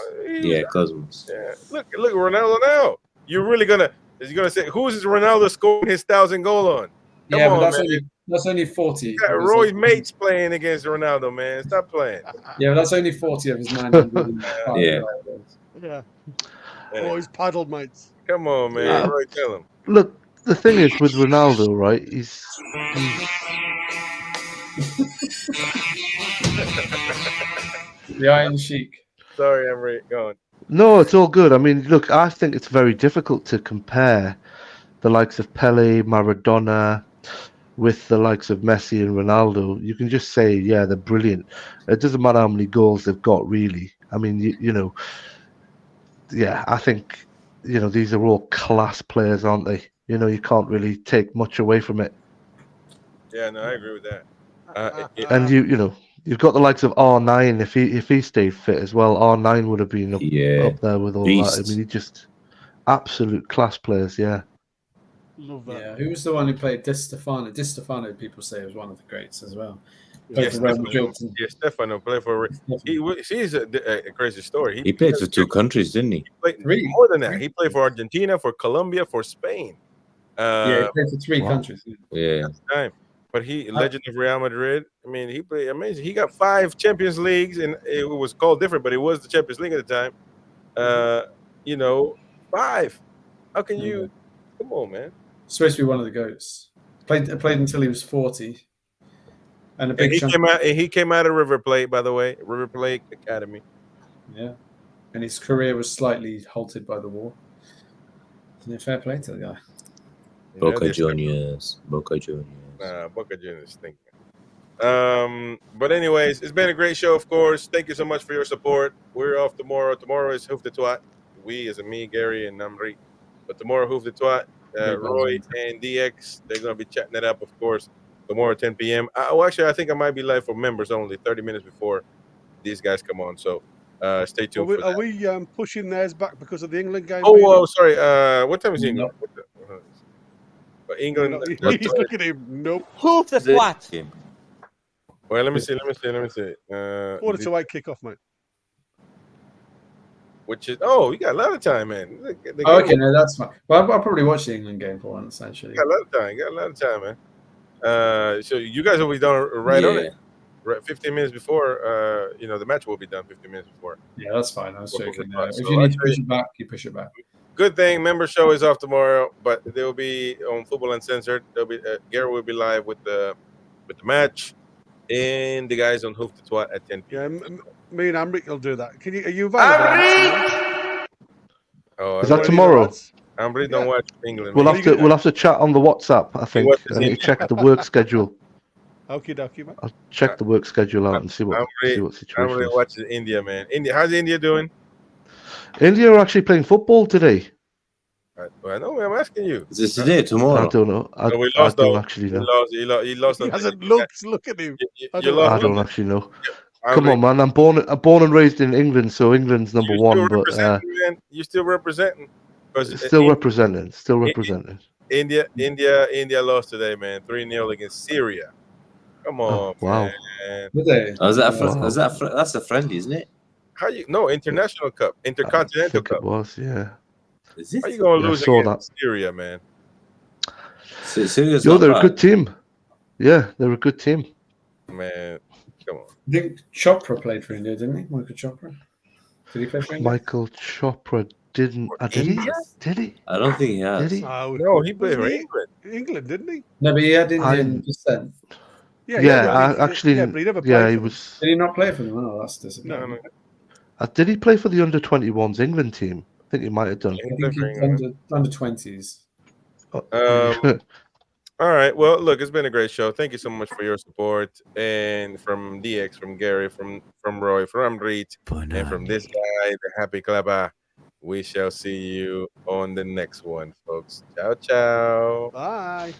Speaker 10: Cosmos.
Speaker 1: Yeah. Look, Ronaldo now. You're really gonna say who's Ronaldo scoring his 1,000 goal on? Come on,
Speaker 5: but
Speaker 1: man.
Speaker 5: that's only 40.
Speaker 1: You got Roy Mates playing against Ronaldo, man. Stop playing.
Speaker 5: Yeah, but that's only 40 of his 900.
Speaker 2: Yeah. Oh, his paddle mates.
Speaker 1: Come on, man. Roy, tell him.
Speaker 3: Look, the thing is with Ronaldo, right? He's
Speaker 5: the Iron Sheik.
Speaker 1: Sorry, Emery. Go on.
Speaker 3: No, it's all good. I mean, look, I think it's very difficult to compare the likes of Pele, Maradona, with the likes of Messi and Ronaldo. You can just say, yeah, they're brilliant. It doesn't matter how many goals they've got, really. I mean, I think, these are all class players, aren't they? You can't really take much away from it.
Speaker 1: Yeah, no, I agree with that.
Speaker 3: And you've got the likes of R9. If he stayed fit as well, R9 would have been up there with all that. I mean, he just absolute class players. Yeah.
Speaker 2: Love that.
Speaker 5: Yeah, who was the one who played Di Stefano? Di Stefano, people say, was one of the greats as well.
Speaker 1: Stefano played for. He's a crazy story.
Speaker 10: He played for 2 countries, didn't he?
Speaker 1: Played more than that. He played for Argentina, for Colombia, for Spain.
Speaker 5: He played for 3 countries.
Speaker 10: Yeah.
Speaker 1: But legend of Real Madrid. I mean, he played amazing. He got 5 Champions Leagues, and it was called different, but it was the Champions League at the time. 5. How can you? Come on, man.
Speaker 5: Supposed to be one of the goats. Played until he was 40. And
Speaker 1: he came out of River Plate, by the way, River Plate Academy.
Speaker 5: Yeah, and his career was slightly halted by the war. Fair play to the guy.
Speaker 10: Boca Juniors. Boca Juniors.
Speaker 1: Boca Juniors. Thank you. But anyways, it's been a great show, of course. Thank you so much for your support. We're off tomorrow. Tomorrow is Hoof the Twat. We, as in me, Gary, and Namri. But tomorrow, Hoof the Twat, Roy and DX, they're going to be chatting it up, of course, tomorrow at 10 p.m. Actually, I think I might be live for members only, 30 minutes before these guys come on. So stay tuned.
Speaker 2: Are we pushing theirs back because of the England game?
Speaker 1: Oh, sorry. What time is England? England.
Speaker 2: He's looking at him. Nope.
Speaker 14: Hoof the twat.
Speaker 1: Well, let me see.
Speaker 2: 4-8 kickoff, mate.
Speaker 1: Which is you got a lot of time, man.
Speaker 5: Okay, no, that's fine. Well, I'll probably watch the England game for once, actually.
Speaker 1: You got a lot of time, man. So you guys will be done right on it. 15 minutes before, the match will be done 15 minutes before.
Speaker 5: Yeah, that's fine. I was joking. If you need to push it back, you push it back.
Speaker 1: Good thing. Member show is off tomorrow, but they will be on Football Uncensored. There'll be Gary will be live with the match, and the guys on Hoof the Twat at 10 p.m.
Speaker 2: Yeah, me and Amrit will do that. Are you available?
Speaker 3: Is that tomorrow?
Speaker 1: Amrit don't watch England.
Speaker 3: We'll have to chat on the WhatsApp. I think I need to check the work schedule.
Speaker 2: Okie dokie, man.
Speaker 3: I'll check the work schedule out and see what situation.
Speaker 1: Amrit watches India, man. How's India doing?
Speaker 3: India are actually playing football today.
Speaker 1: I know. I'm asking you.
Speaker 10: Is this today? Tomorrow?
Speaker 3: I don't know. I don't actually know.
Speaker 1: He lost.
Speaker 2: He hasn't looked. Look at him.
Speaker 3: I don't actually know. Come on, man. I'm born and raised in England, so England's number one. But
Speaker 1: you're still representing.
Speaker 3: Still representing.
Speaker 1: India lost today, man. 3-0 against Syria. Come on,
Speaker 3: wow.
Speaker 1: man.
Speaker 10: That's a friendly, isn't it?
Speaker 1: International Cup, Intercontinental Cup.
Speaker 3: It was, yeah.
Speaker 1: Is it? How you gonna lose against Syria, man?
Speaker 10: Syria's
Speaker 3: they're a good team. Yeah, they're a good team.
Speaker 1: Man, come on.
Speaker 5: I think Chopra played for India, didn't he? Michael Chopra. Did he play for India?
Speaker 3: Michael Chopra didn't. Did he? Did he?
Speaker 10: I don't think he has.
Speaker 3: Did he?
Speaker 1: No, he played for England.
Speaker 2: England, didn't he?
Speaker 5: No, but he had Indian descent.
Speaker 3: Actually,
Speaker 2: but he never played.
Speaker 3: He was.
Speaker 5: Did he not play for them? Oh, that's disappointing.
Speaker 1: No.
Speaker 3: Did he play for the under-21s England team? I think he might have done.
Speaker 5: I think he's under 20s.
Speaker 1: All right. Well, look, it's been a great show. Thank you so much for your support, and from DX, from Gary, from Roy, from Reed, and from this guy, the Happy Clubber. We shall see you on the next one, folks. Ciao, ciao.
Speaker 2: Bye.